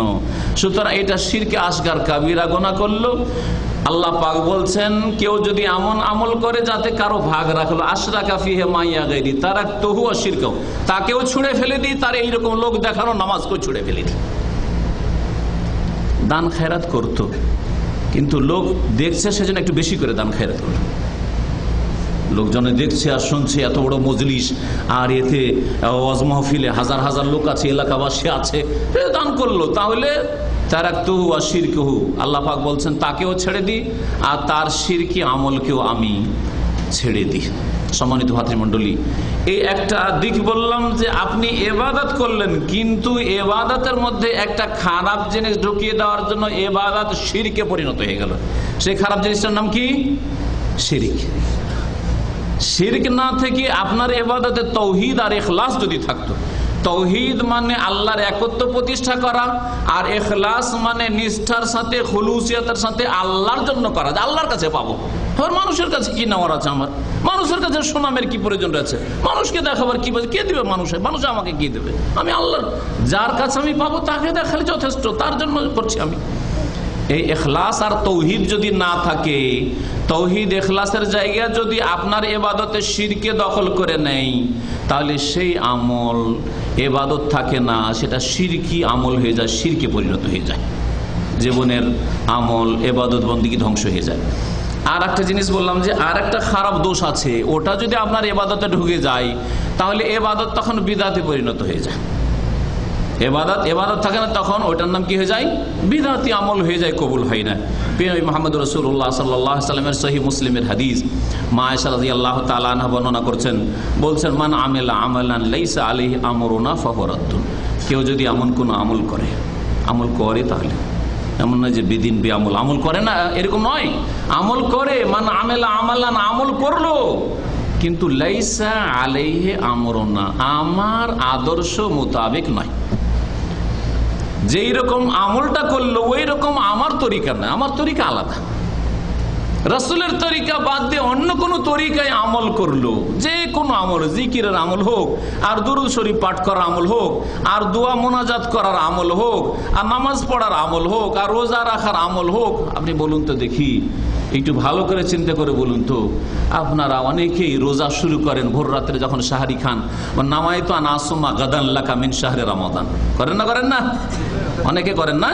সুতরাং এটা শিরকে আসগার, কাবিরা গুনাহ করলো। আল্লাহ পাক বলছেন, কেউ যদি এমন আমল করে যাতে কারো ভাগ রাখলো, আশরাকা ফিহি মাইয়া গায়রি তারাকতুহু ওয়া শিরকাহু, তাকেও ছুঁড়ে ফেলে দিই, তার এইরকম লোক দেখানো নামাজকেও ছুঁড়ে ফেলে দিই। দান খেরাত করতো, কিন্তু লোক দেখছে সেজন্য একটু বেশি করে দান খেরাত করলো। লোকজনে দেখছে আর শুনছে, এত বড় মজলিস, আর এতে ওয়াজ মাহফিলে হাজার হাজার লোক আছে, এলাকাবাসী আছে, দান করলো। তাহলে তারাকতুহু ওয়া শিরকুহু, আল্লাহ পাক বলছেন তাকেও ছেড়ে দিই, আর তার শিরকি আমলকেও আমি ছেড়ে দিই। সম্মানিত ভাতৃমণ্ডলী, এই একটা দিক বললাম যে আপনি ইবাদত করলেন, কিন্তু ইবাদতের মধ্যে একটা খারাপ জিনিস ঢুকিয়ে দেওয়ার জন্য ইবাদত শিরকে পরিণত হয়ে গেল। সেই খারাপ জিনিসটার নাম কি? শিরক। শিরক না থেকে আপনার ইবাদতে তাওহীদ আর ইখলাস যদি থাকতো, তাওহীদ মানে আল্লাহর একত্ব প্রতিষ্ঠা করা, আর ইখলাস মানে নিষ্ঠার সাথে, খুলুসিয়াতের সাথে আল্লাহর জন্য করা, আল্লাহর কাছে পাবো। আর মানুষের কাছে কি নেওয়ার আছে? আমার মানুষের কাছে সুনামের কি প্রয়োজন রয়েছে? মানুষকে দেখাবার কি, কে দিবে? মানুষ আমাকে কি দেবে? আমি আল্লাহর, যার কাছে আমি পাবো তাকে দেখালে যথেষ্ট, তার জন্য করছি আমি। এই ইখলাস আর তাওহীদ যদি না থাকে, তাওহীদ ইখলাসের জায়গা যদি আপনার ইবাদতে শিরকে দখল করে নেয়, তাহলে সেই আমল ইবাদত থাকে না, সেটা শিরকি আমল হয়ে যায়, শিরকে পরিণত হয়ে যায়, জীবনের আমল ইবাদত বন্দেগী ধ্বংস হয়ে যায়। আর একটা জিনিস বললাম যে আর একটা খারাপ দোষ আছে, ওটা যদি আপনার ইবাদতে ঢুকে যায়, তাহলে ইবাদত তখন বিদআতে পরিণত হয়ে যায়। এবাদত থাকে না, তখন ওইটার নাম কি হয়ে যায়? বিদআতি আমল হয়ে যায়, কবুল হয় না। প্রিয় মুহাম্মদ রাসূলুল্লাহ সাল্লাল্লাহু আলাইহি ওয়াসাল্লামের সহিহ মুসলিমের হাদিস, মা আয়েশা রাদিয়াল্লাহু তাআলা আনহা বর্ণনা করছেন, বলছেন, মান আমিলা আমালান লাইসা আলাইহি আমরুনা ফাহুয়া রাদ্দুন। কেউ যদি এমন কোনো আমল করে তাহলে, এমন নয় যে বেদিন বে আমল করে না, এরকম নয়। আমল করে, মান আমিলা আমালান, আমল করলো, কিন্তু লাইসা আলাইহি আমরুনা, আমার আদর্শ মোতাবেক নয়। যেই রকম আমলটা করলো ওই রকম আমার তরিকা না, আমার তরিকা আলাদা। রাসূলের তরিকা বাদ দিয়ে অন্য কোন তরিকায় আমল করলো, যে কোনো আমল, জিকিরের আমল হোক, আর দুরূদ শরীফ পাঠ করার আমল হোক, আর দোয়া মোনাজাত করার আমল হোক, আর নামাজ পড়ার আমল হোক, আর রোজা রাখার আমল হোক, আপনি বলুন তো দেখি, একটু ভালো করে চিন্তা করে বলুন তো। আপনারা অনেকেই রোজা শুরু করেন ভোর রাত্রে যখন সাহারি খান, নামাইতু আন আসুমা গাদান লাকা মিন শাহরি রমাদান, করেন না? করেন না? অনেকে করেন না?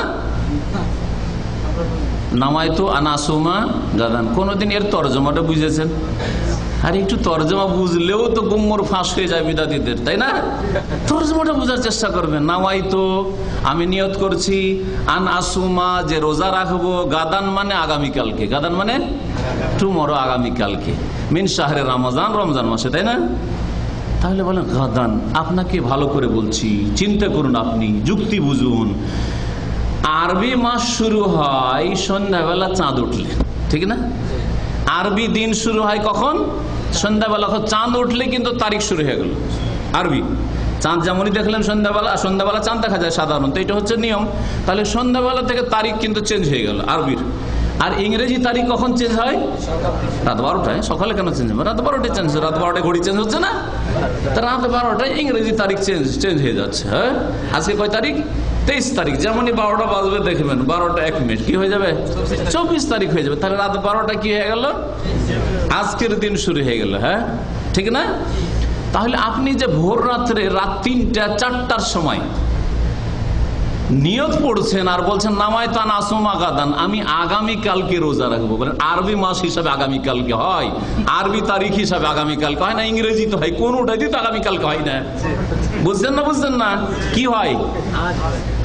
নামাইতু আন আসুমা গাদান, কোনদিন এর তরজমাটা বুঝেছেন? আর একটু তরজমা বুঝলেও তো গুম্মর ফাঁস হয়ে যায় বিদাতীদের, তাই না? তরজমাটা বোঝার চেষ্টা করবেন। নামাইতু, আমি নিয়ত করছি, আন আসুমা, যে রোজা রাখবো, গাদান মানে আগামীকালকে, গাদান মানে টুমরো, আগামীকালকে, মিন শাহরে রমজান, রমজান মাসে, তাই না? তাহলে বলেন গাদান, আপনাকে ভালো করে বলছি, চিন্তা করুন, আপনি যুক্তি বুঝুন। আরবি মাস শুরু হয় সন্ধ্যাবেলা চাঁদ উঠলে, ঠিক না? আরবি দিন শুরু হয় কখন? সন্ধ্যাবেলা। চাঁদ উঠলে কিন্তু তারিখ শুরু হয়ে গেল আরবি। চাঁদ যেমনই দেখলেন সন্ধ্যাবেলা চাঁদ দেখা যায় সাধারণত, এটা হচ্ছে নিয়ম। তাহলে সন্ধ্যাবেলা থেকে তারিখ কিন্তু চেঞ্জ হয়ে গেল আরবির। আর ইংরেজি তারিখ কখন চেঞ্জ হয়? রাত 12টায়। সকালে কেন চেঞ্জ হবে? রাত 12টায় চেঞ্জ, রাত 12টায় ঘড়ি চেঞ্জ হচ্ছে না? তা রাত 12টায় ইংরেজি তারিখ চেঞ্জ হয়ে যাচ্ছে। হ্যাঁ, আজকে কয় তারিখ? 23 তারিখ। যেমনই 12টা বাজবে দেখবেন 12টা 1 মিনিট কি হয়ে যাবে? 24 তারিখ হয়ে যাবে। তাহলে রাত 12টা কি হয়ে গেল? আজকের দিন শুরু হয়ে গেল। হ্যাঁ, ঠিক না? তাহলে আপনি যে ভোর রাত্রে রাত 3টা 4টার সময় নিয়ত পড়ছেন আর বলছেন নামাইতু আন আসুমা গাদান, আমি আগামীকালকে রোজা রাখবো, বলেন আরবি মাস হিসাবে আগামীকালকে হয়, আরবি তারিখ হিসাবে আগামীকালকে হয় না, ইংরেজি তো হয়, কোনটাই তো আগামীকালকে হয় না। বুঝছেন না? বুঝছেন না? কি হয়?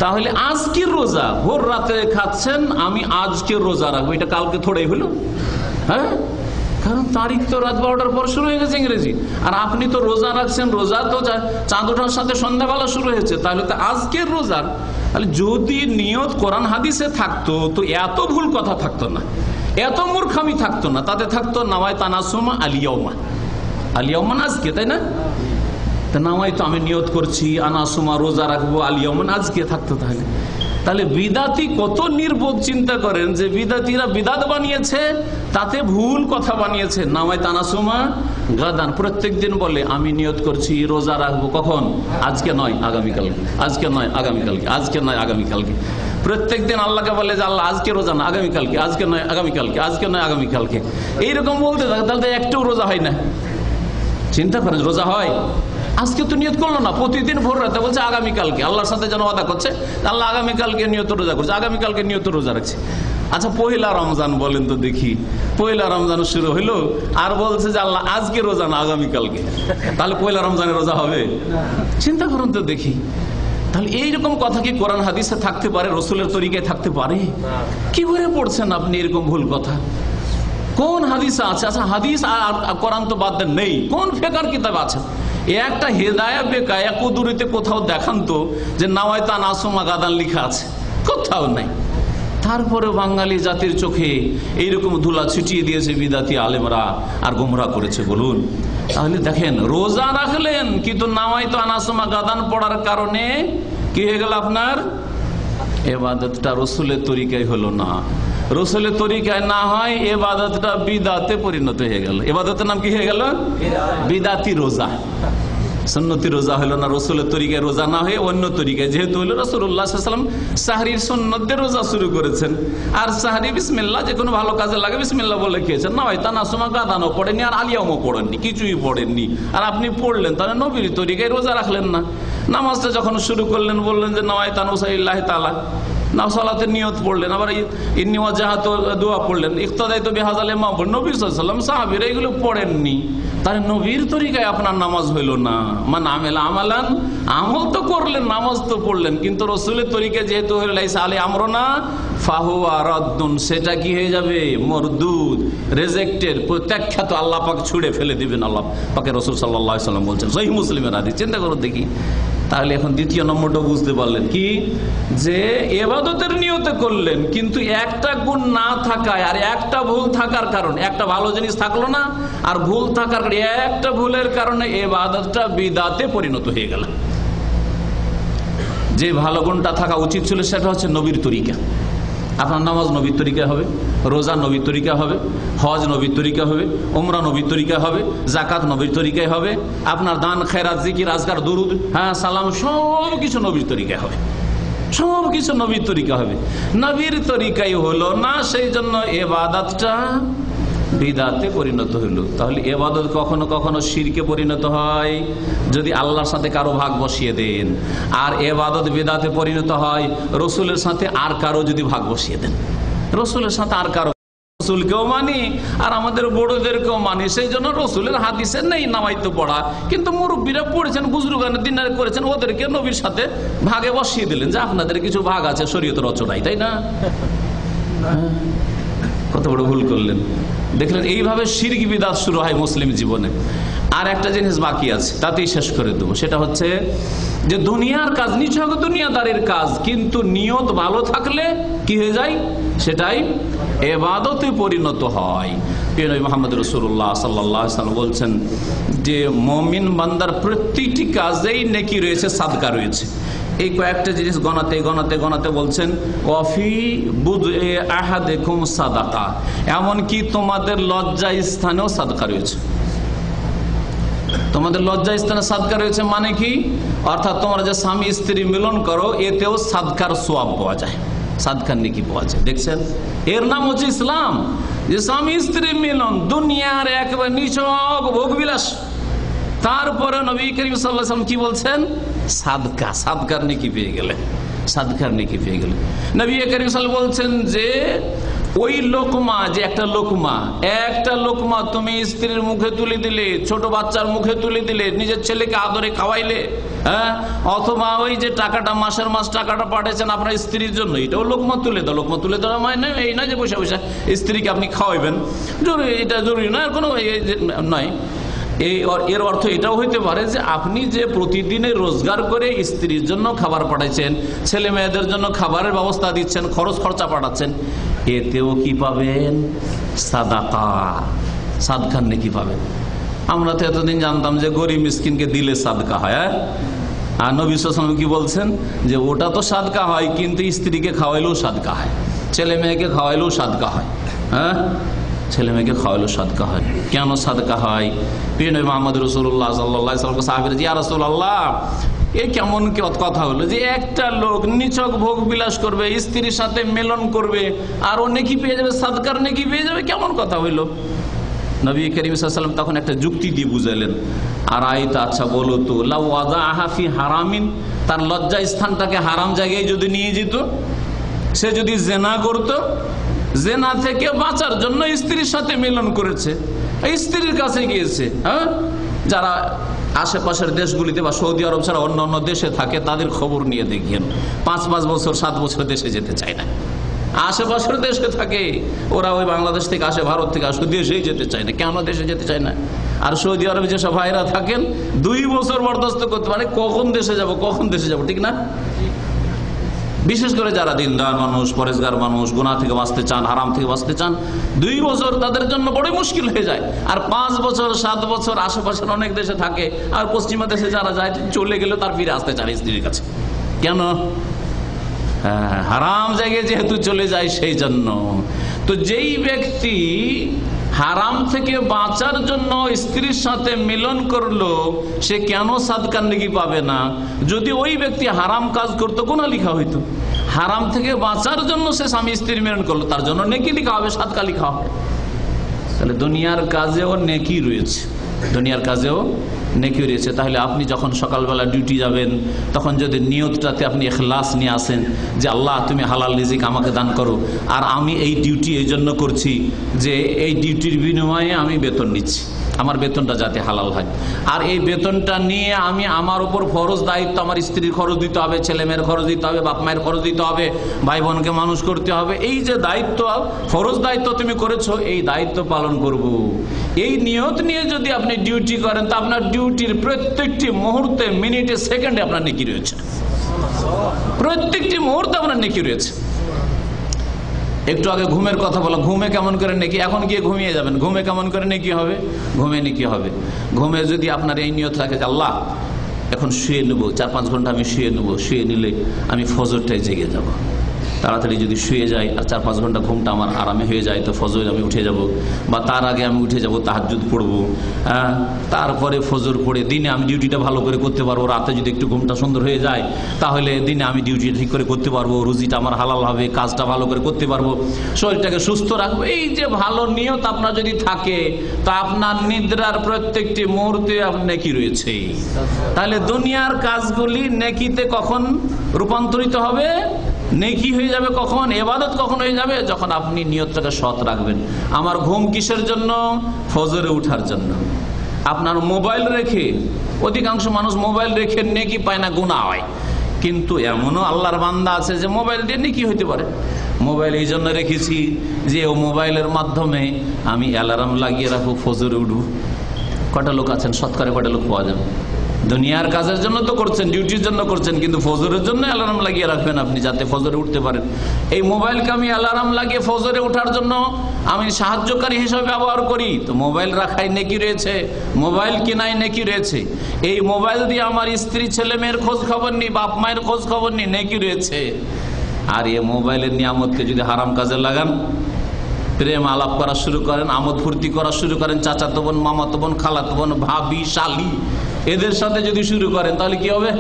তাহলে আজকের রোজা ভোর রাতে খাচ্ছেন, আমি আজকের রোজা রাখবো, এটা কালকে থোড়াই হলো? হ্যাঁ, কারণ তারিখ তো রাত 12টার পর শুরু হয়ে গেছে ইংরেজি, আর আপনি তো রোজা রাখছেন, রোজা তো চাঁদ ওঠার সাথে সন্ধ্যাবেলা শুরু হয়েছে, তাহলে তো আজকের রোজার। তাহলে যদি নিয়ত কোরআন হাদিসে থাকতো তো এত ভুল কথা থাকতো না, এত মূর্খামি থাকতো না, তাতে থাকতো নামাইতু আন আসুমা আলিয়াউমা, আলিয়াউমা আজকে, তাই না? তা নামাইতু, আমি নিয়ত করছি, আন আসুমা, রোজা রাখবো, আলিয়াউমা আজকে থাকতো। তাহলে বিদাতি কত নির্বোধ, চিন্তা করেন যে বিদাতিরা বিদাত বানিয়েছে, তাতে ভুল কথা বানিয়েছে। নামাইতু আন আসুমা গাদান, প্রত্যেক দিন বলে আমি নিয়ত করছি রোজা রাখবো, কখন? আজকে নয় আগামীকালকে, আজকে নয় আগামীকালকে, আজকে নয় আগামীকালকে। প্রত্যেক দিন আল্লাহকে বলে যে আল্লাহ আজকে রোজা না, আগামীকালকে, আজকে নয় আগামীকালকে, আজকে নয় আগামীকালকে, এইরকম বলতে থাকে। তাহলে একটু রোজা হয় না। চিন্তা করেন, রোজা হয়? আজকে তো নিয়ত করলো না, প্রতিদিন ভোর রাতে বলছে আগামীকালকে, আল্লাহর সাথে যেন ওয়াদা করছে, আল্লাহ আগামীকালকে নিয়ত রোজা করছে, আগামীকালকে নিয়ত রোজা রাখছে। আচ্ছা, পহিলা রমজান বলেন তো দেখি, পহিলা রমজান শুরু হইলো আর বলছে যে আল্লাহ আজকে রোজা না আগামীকালকে, তাহলে পহিলা রমজানে রোজা হবে? চিন্তা করুন তো দেখি। তাহলে এইরকম কথা কি কোরআন হাদিসে থাকতে পারে? রসুলের তরিকায় থাকতে পারে? কি করে পড়ছেন আপনি এরকম ভুল কথা? কোন হাদিসে আছে? আচ্ছা, হাদিস আর কোরআন তো বাদ দেন, নেই। কোন ফেকার কিতাব আছে? একটা হেদায়া বেকায়া কুদুরিতে কোথাও দেখান তো যে নামাইতু আন আসুমা গাদান লেখা আছে? কোথাও নাই। তারপরে বাঙালি জাতির চোখে এইরকম ধুলা ছিটিয়ে দিয়েছে বিদাতি আলেমরা, আর গোমরা করেছে। বলুন, তাহলে দেখেন, রোজা রাখলেন কিন্তু নামাইতু আন আসুমা গাদান পড়ার কারণে কি হয়ে গেল? আপনার ইবাদতটা রসুলের তরিকায় হলো না। রসুলের তরিকায় না হয় ইবাদতটা বিদাতে পরিণত হয়ে গেল। ইবাদতের নাম কি হয়ে গেল? বিদাতি রোজা। সুন্নতি রোজা হলো না, রসুলের তরিকায় রোজা না হয়ে অন্য তরিকায়। যেহেতু হলো রাসূলুল্লাহ সাল্লাল্লাহু আলাইহি ওয়াসাল্লাম সাহরির সুন্নতের রোজা শুরু করেছেন, আর সাহরি বিসমিল্লাহ, যে কোনো ভালো কাজে লাগে বিসমিল্লাহ বলে খেয়েছেন। নামাইতু আন আসুমা গাদানও পড়েননি, আর আলিয়ামও পড়েননি, কিছুই পড়েননি, আর আপনি পড়লেন, তাহলে নবীর তরিকায় রোজা রাখলেন না। নামাজটা যখন শুরু করলেন বললেন যে নামাইতু আন উসাল্লিল্লাহি তাআলা, না সালাতের নিয়ত পড়লেন, আবার ইন্নী ওয়াজজাহতু দোয়া পড়লেন, ইক্তাদাইতু বিহাযাল ইমাম, নবী সাল্লাল্লাহু আলাইহি ওয়াসাল্লাম সাহাবীরা এগুলো পড়েননি। তাহলে নবীর তরিকায় আপনার নামাজ হইল না। মান আমিলা আমালান, আমল তো করলেন, নামাজ তো পড়লেন, কিন্তু রসুলের তরিকায় যেহেতু হইল লাইসা আলাইহি আমরুনা ফাহুয়া রাদ্দুন, সেটা কি হয়ে যাবে? মরদুদ, রিজেক্টেড, প্রত্যাখ্যাত। আল্লাহ পাক ছুঁড়ে ফেলে দিবেন। আল্লাহ পাকে রাসূল সাল্লাল্লাহু আলাইহি ওয়াসাল্লাম বলছেন, সহিহ মুসলিমের হাদিস। চিন্তা করো দেখি। তাহলে এখন দ্বিতীয় নম্বরটা বুঝতে পারলেন কি? যে ইবাদতের নিয়তে করলেন, কিন্তু একটা গুণ না থাকায় আর একটা ভুল থাকার কারণে, একটা ভালো জিনিস থাকলো না আর ভুল থাকার কারণে, একটা ভুলের কারণে ইবাদতটা বিদাতে পরিণত হয়ে গেল। যে ভালো গুণটা থাকা উচিত ছিল সেটা হচ্ছে নবীর তরিকা। আপনার নামাজ নবীর তরিকা হবে, রোজা নবীর তরিকা হবে, হজ নবীর তরিকা হবে, উমরা নবীর তরিকা হবে, জাকাত নবীর তরিকায় হবে, আপনার দান খেরাত জিকির আজকার দুরুদ সালাম সব কিছু নবীর তরিকায় হবে, সব কিছু নবীর তরিকা হবে। নবীর তরিকাই হলো না, সেই জন্য এবাদতটা বিদাতে পরিণত হইল। তাহলে এবাদত কখনো কখনো শিরকে পরিণত হয় যদি আল্লাহর সাথে কারো ভাগ বসিয়ে দেন, আর এবাদত বিদাতে পরিণত হয় রসুলের সাথে আর কারো যদি ভাগ বসিয়ে দেন। রসুলের সাথে আর কারো, রসুলকেও মানি আর আমাদের বড়দেরকেও মানি, সেই জন্য রসুলের হাদিসে নেই নামাইতে পড়া, কিন্তু মুরব্বীরা পড়েছেন, বুজরুগানে দিনার করেছেন, ওদেরকে নবীর সাথে ভাগে বসিয়ে দিলেন যে আপনাদের কিছু ভাগ আছে শরীয়তের রচনায়, তাই না? কত বড় ভুল করলেন। দেখলেন, এইভাবে শিরক বিদআত শুরু হয় মুসলিম জীবনে। আর একটা জিনিস বাকি আছে, তাতেই শেষ করে দেবো, সেটা হচ্ছে যে দুনিয়ার কাজ, নিছক দুনিয়াদারির কাজ, কিন্তু নিয়ত ভালো থাকলে কি হয়ে যায়, সেটাই ইবাদতে পরিণত হয়। নবী মুহাম্মদ রাসূলুল্লাহ সাল্লাল্লাহু আলাইহি ওয়াসাল্লাম বলছেন যে মুমিন বান্দার প্রতিটি কাজেই নেকি রয়েছে, সাদকা রয়েছে। এই কয়েকটা জিনিস গণাতে গণাতে গণাতে বলছেন ওয়াফি বুদএ আহাদিকুম সাদাকা, এমনকি তোমাদের লজ্জা স্থানেও সাদকা রয়েছে। তোমাদের লজ্জা স্থানে সাদকা রয়েছে মানে কি? অর্থাৎ তোমরা যে স্বামী স্ত্রী মিলন করো, এতেও সাদকার সোয়াব পাওয়া যায়, সাদকার নেকি পাওয়া যায়। দেখছেন, এর নাম হচ্ছে ইসলাম। যে স্বামী স্ত্রী মিলন দুনিয়ার একেবারে নিছক ভোগবিলাস, তারপরে নবী করিম সাল্লাল্লাহু আলাইহি ওয়াসাল্লাম কি বলছেন? সাদকা, সাদকার নেকি পেয়ে গেলে, সাদকার নেকি পেয়ে গেলে। নবী করিম সাল্লাল্লাহু আলাইহি ওয়াসাল্লাম বলছেন যে ওই লোকমা, যে একটা লোকমা তুমি স্ত্রীর মুখে তুলে দিলে, ছোট বাচ্চার মুখে তুলে দিলে, নিজের ছেলেকে আদরে খাওয়াইলে, অথবা ওই যে টাকাটা মাসের মাস টাকাটা পাঠিয়েছেন আপনার স্ত্রীর জন্য, এটাও লোকমা তুলে দাও। লোকমা তুলে দেওয়া মানে এই নয় যে বসে বসে স্ত্রীকে আপনি খাওয়াইবেন, জরুরি, এটা জরুরি নয়, কোনো নয়। এর অর্থ এটাও হইতে পারে যে আপনি যে প্রতিদিনের রোজগার করে স্ত্রীর জন্য খাবার পাঠাচ্ছেন, ছেলে মেয়েদের জন্য খাবারের ব্যবস্থা দিচ্ছেন, খরচ খরচা পাঠাচ্ছেন, এতেও কি পাবেন? সাদাকা, সাদকার নেকি পাবেন। আমরা তো এতদিন জানতাম যে গরিব মিসকিনকে দিলে সাদকা হয়, আর নবী সাল্লাল্লাহু আলাইহি ওয়াসাল্লাম কি বলছেন যে ওটা তো সাদকা হয়, কিন্তু স্ত্রীকে খাওয়াইলেও সাদকা হয়, ছেলে মেয়েকে খাওয়াইলেও সাদকা হয়। ছেলে মেয়েকে খাওয়াইলেও সাদকা হয়। কেন সাদকা হয়? প্রিয় নবী মুহাম্মদ রাসূলুল্লাহ সাল্লাল্লাহু আলাইহি ওয়াসাল্লাম সাহাবীরা, ইয়া রাসূলুল্লাহ, এ কেমন কথা হলো যে একটা লোক নিছক ভোগ বিলাস করবে, স্ত্রীর সাথে মিলন করবে, আর ও নেকি পেয়ে যাবে, সাদকার নেকি পেয়ে যাবে, কেমন কথা হইলো? নবী করিম সাল্লাল্লাহু আলাইহি ওয়াসাল্লাম তখন একটা যুক্তি দিয়ে বুঝাইলেন। আর আইতা, আচ্ছা বলো তো, লাউ ওয়াদাআহা ফি হারামিন, তার লজ্জা স্থানটাকে হারাম জায়গায় যদি নিয়ে যেত, সে যদি জেনা করতো, জেনা থেকে বাঁচার জন্য স্ত্রীর সাথে মিলন করেছে, স্ত্রীর কাছে গিয়েছে, যারা আশেপাশের দেশগুলিতে বা সৌদি আরব ছাড়া অন্য অন্য দেশে থাকে তাদের খবর নিয়ে দেখিয়েন, 5-5 বছর 7 বছর দেশে যেতে চায় না। আশেপাশের দেশে থাকে, ওরা ওই বাংলাদেশ থেকে আসে, ভারত থেকে আসে, দেশেই যেতে চায় না। কেন দেশে যেতে চায় না? আর সৌদি আরবে যেসব ভাইরা থাকেন 2 বছর বরদাস্ত করতে পারে, কখন দেশে যাব, ঠিক না? বিশেষ করে যারা দিনদার মানুষ, পরেজগার মানুষ, গুনাহ থেকে বাঁচতে চান, হারাম থেকে বাঁচতে চান, 2 বছর তাদের জন্য বড় মুশকিল হয়ে যায়। আর 5 বছর 7 বছর আশেপাশের অনেক দেশে থাকে, আর পশ্চিমা দেশে যারা যায় চলে গেলে তার ফিরে আসতে চায় স্ত্রীর কাছে। কেন? হারাম জায়গায় যেহেতু চলে যায়, সেই জন্য। তো যেই ব্যক্তি হারাম থেকে বাঁচার জন্য স্ত্রীর সাথে মিলন করলো, সে কেন সাদকার নেকি পাবে না? যদি ওই ব্যক্তি হারাম কাজ করতো, গুনাহ লিখা হইতো। হারাম থেকে বাঁচার জন্য সে স্বামী স্ত্রী মিলন করলো, তার জন্য নেকি লিখা হবে, সাদকা লিখা হবে। তাহলে দুনিয়ার কাজেও নেকি রয়েছে, দুনিয়ার কাজেও নেকি রয়েছে। তাহলে আপনি যখন সকালবেলা ডিউটি যাবেন, তখন যদি নিয়তটাতে আপনি ইখলাস নিয়ে আসেন যে আল্লাহ তুমি হালাল রিজিক আমাকে দান করো, আর আমি এই ডিউটি এই জন্য করছি যে এই ডিউটির বিনিময়ে আমি বেতন নিচ্ছি, আমার বেতনটা যাতে হালাল হয়, আর এই বেতনটা নিয়ে আমি আমার উপর ফরজ দায়িত্ব, আমার স্ত্রীর খরচ দিতে হবে, ছেলে মেয়ের খরচ দিতে হবে, বাপ মায়ের খরচ দিতে হবে, ভাই বোনকে মানুষ করতে হবে, এই যে দায়িত্ব, ফরজ দায়িত্ব তুমি করেছো, এই দায়িত্ব পালন করব, এই নিয়ত নিয়ে যদি আপনি ডিউটি করেন, তা আপনার ডিউটির প্রত্যেকটি মুহূর্তে, মিনিটে, সেকেন্ডে আপনার নেকি রয়েছে, প্রত্যেকটি মুহূর্তে আপনার নেকি রয়েছে। একটু আগে ঘুমের কথা বলা, ঘুমে কেমন করে নেকি, এখন গিয়ে ঘুমিয়ে যাবেন, ঘুমে কেমন করে নেকি হবে? ঘুমে নেকি হবে। ঘুমে যদি আপনার এই নিয়ত থাকে যে আল্লাহ এখন শুয়ে নেব, 4-5 ঘন্টা আমি শুয়ে নেব, শুয়ে নিলে আমি ফজরটায় জেগে যাব। তাড়াতাড়ি যদি শুয়ে যাই আর 4-5 ঘন্টা ঘুমটা আমার আরামে হয়ে যায় তো ফজর আমি উঠে যাব, বা তার আগে আমি উঠে যাব, তাহাজ্জুদ পড়বো, তারপরে ফজর পড়ে দিনে আমি ডিউটিটা ভালো করে করতে পারবো। রাতে যদি একটু ঘুমটা সুন্দর হয়ে যায় তাহলে দিনে আমি ডিউটি ঠিক করে করতে পারবো, রুজিটা আমার হালাল হবে, কাজটা ভালো করে করতে পারবো, শরীরটাকে সুস্থ রাখবো। এই যে ভালো নিয়ত আপনার যদি থাকে তা আপনার নিদ্রার প্রত্যেকটি মুহূর্তে আপনার নেকি রয়েছে। তাহলে দুনিয়ার কাজগুলি নেকিতে কখন রূপান্তরিত হবে? নেকি হয়ে যাবে কখন, ইবাদত কখন হয়ে যাবে? যখন আপনি নিয়তটাকে সৎ রাখবেন। আমার ঘুম কিসের জন্য? ফজরে উঠার জন্য। আপনার মোবাইল রেখে, অধিকাংশ মানুষ মোবাইল রেখে নেকি পায় না, গুনাহ হয়। কিন্তু এমনও আল্লাহর বান্দা আছে যে মোবাইল দিয়ে নেকি হইতে পারে। মোবাইল এই জন্য রেখেছি যে ও মোবাইলের মাধ্যমে আমি অ্যালার্ম লাগিয়ে রাখবো, ফজরে উঠবো। কটা লোক আছেন, শতকরা কটা লোক পাওয়া যাবে? দুনিয়ার কাজের জন্য তো করছেন, ডিউটির জন্য করছেন, কিন্তু ফজরের জন্য অ্যালার্ম লাগিয়ে রাখবেন আপনি, যাতে ফজরে উঠতে পারেন। এই মোবাইলকে আমি অ্যালার্ম লাগিয়ে ফজরে ওঠার জন্য আমি সাহায্যকারী হিসেবে ব্যবহার করি, তো মোবাইল রাখাই নেকি রয়েছে, মোবাইল কেনাই নেকি রয়েছে। এই মোবাইল দিয়ে আমার স্ত্রী ছেলে মেয়ের খোঁজ খবর নি, বাপ মায়ের খোঁজ খবর নি, নেকি রয়েছে। আর এই মোবাইলের নিয়ামতকে যদি হারাম কাজে লাগান, প্রেম আলাপ করা শুরু করেন, আমোদ ফুর্তি করা শুরু করেন, চাচাতো বোন, মামাতো বোন, খালাতো বোন, ভাবি, শালি, এদের সাথে যদি শুরু করেন তাহলে কি হবে?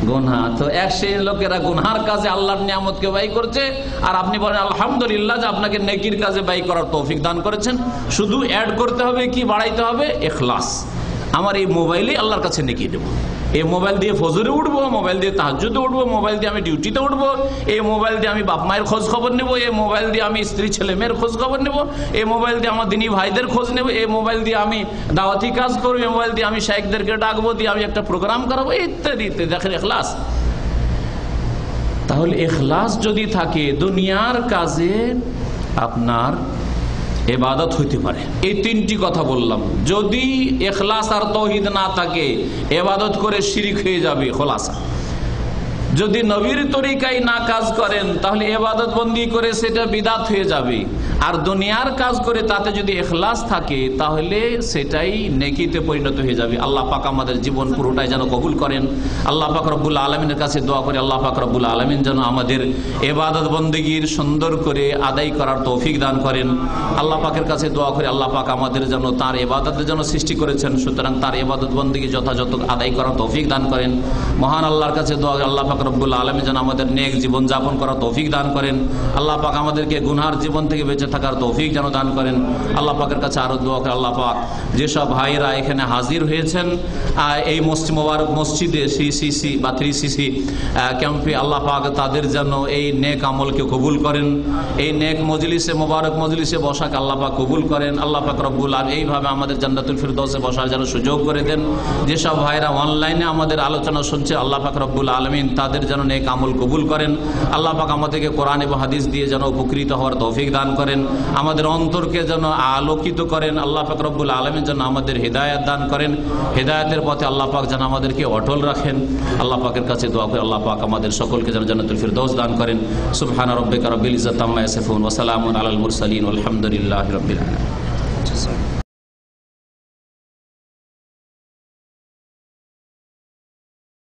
গুনাহ। তো এক সেই লোকেরা গুনহার কাজে আল্লাহর নিয়ামতকে ব্যয় করছে, আর আপনি বলেন আলহামদুলিল্লাহ যে আপনাকে নেকির কাজে ব্যয় করার তৌফিক দান করেছেন। শুধু অ্যাড করতে হবে, কি বাড়াইতে হবে? ইখলাস। আমার এই মোবাইলে আল্লাহর কাছে নেকি দেবো, এই মোবাইল দিয়ে ফজরে উঠবো, মোবাইল দিয়ে তাহাজ্জুদে উঠবো, মোবাইল দিয়ে আমি ডিউটিতে উঠবো, এই মোবাইল দিয়ে আমি বাপ মায়ের খোঁজ খবর নেবো, এই মোবাইল দিয়ে আমি স্ত্রী ছেলে মেয়ের খোঁজ খবর নেবো, এই মোবাইল দিয়ে আমার দিনী ভাইদের খোঁজ নেবো, এই মোবাইল দিয়ে আমি দাওয়াতি কাজ করবো, এই মোবাইল দিয়ে আমি শাইখদেরকে ডাকবো, দিয়ে আমি একটা প্রোগ্রাম করাবো, ইত্যাদি ইত্যাদি। দেখেন ইখলাস। তাহলে ইখলাস যদি থাকে দুনিয়ার কাজে আপনার ইবাদত হইতে পারে। এই 3টি কথা বললাম। যদি ইখলাস আর তাওহীদ না থাকে, ইবাদত করে শিরক হয়ে যাবে, খোলাসা। যদি নবীর তরিকায় না কাজ করেন তাহলে ইবাদত বন্দি করে সেটা বিদআত হয়ে যাবে। আর দুনিয়ার কাজ করে তাতে যদি ইখলাস থাকে তাহলে সেটাই নেকিতে পরিণত হয়ে যাবে। আল্লাহ পাক আমাদের জীবন পুরোটাই যেন কবুল করেন। আল্লাহ পাক রব্বুল আলামিনের কাছে দোয়া করি, আল্লাহ পাক রব্বুল আলামিন যেন আমাদের ইবাদত বন্দেগীর সুন্দর করে আদায় করার তৌফিক দান করেন। আল্লাহ পাকের কাছে দোয়া করি, আল্লাহ পাক আমাদের যেন তার ইবাদতের জন্য সৃষ্টি করেছেন, সুতরাং তার ইবাদত বন্দেগী যথাযথ আদায় করার তৌফিক দান করেন। মহান আল্লাহর কাছে দোয়া, আল্লাহ পাক রব্বুল আলামিন যেন আমাদের নেক জীবন যাপন করার তৌফিক দান করেন। আল্লাহ পাক আমাদেরকে গুনহার জীবন থেকে বেঁচে থাকার তৌফিক যেন দান করেন। আল্লাহ পাকের কাছে আরো দোয়া করে, আল্লাহ পাক যেসব ভাইরা এখানে হাজির হয়েছেন এই মোবারক মসজিদে সিসি বা 3CC ক্যাম্পে, আল্লাহ পাক তাদের যেন এই নেক আমলকে কবুল করেন। এই নেক মজলিসে, মোবারক মজলিসে বসাকে আল্লাহ পাক কবুল করেন। আল্লাহ পাক রব্বুল আলামিন এইভাবে আমাদের জান্নাতুল ফিরদৌসে বসার যেন সুযোগ করে দেন। যেসব ভাইরা অনলাইনে আমাদের আলোচনা শুনছে, আল্লাহ পাক রব্বুল আলামিন তাদের যেন নেক আমল কবুল করেন। আল্লাহ পাক আমাদেরকে কোরআন এবং হাদিস দিয়ে যেন উপকৃত হওয়ার তৌফিক দান করেন। আমাদের অন্তরকে যেন আলোকিত করেন। আল্লাহ পাক রব্বুল আলামিন যেন আমাদের হিদায়াত দান করেন। হিদায়াতের পথে আল্লাহ পাক যেন আমাদেরকে অটল রাখেন। আল্লাহ পাকের কাছে দোয়া করে আল্লাহ পাক আমাদের সকলকে যেন জান্নাতুল ফিরদৌস দান করেন। সুবহান রাব্বিকা রাব্বিল ইজ্জাতি আম্মা ইয়াসিফুন ওয়া সালামুন আলাল মুরসালিন ওয়াল হামদুলিল্লাহি রাব্বিল আলামিন।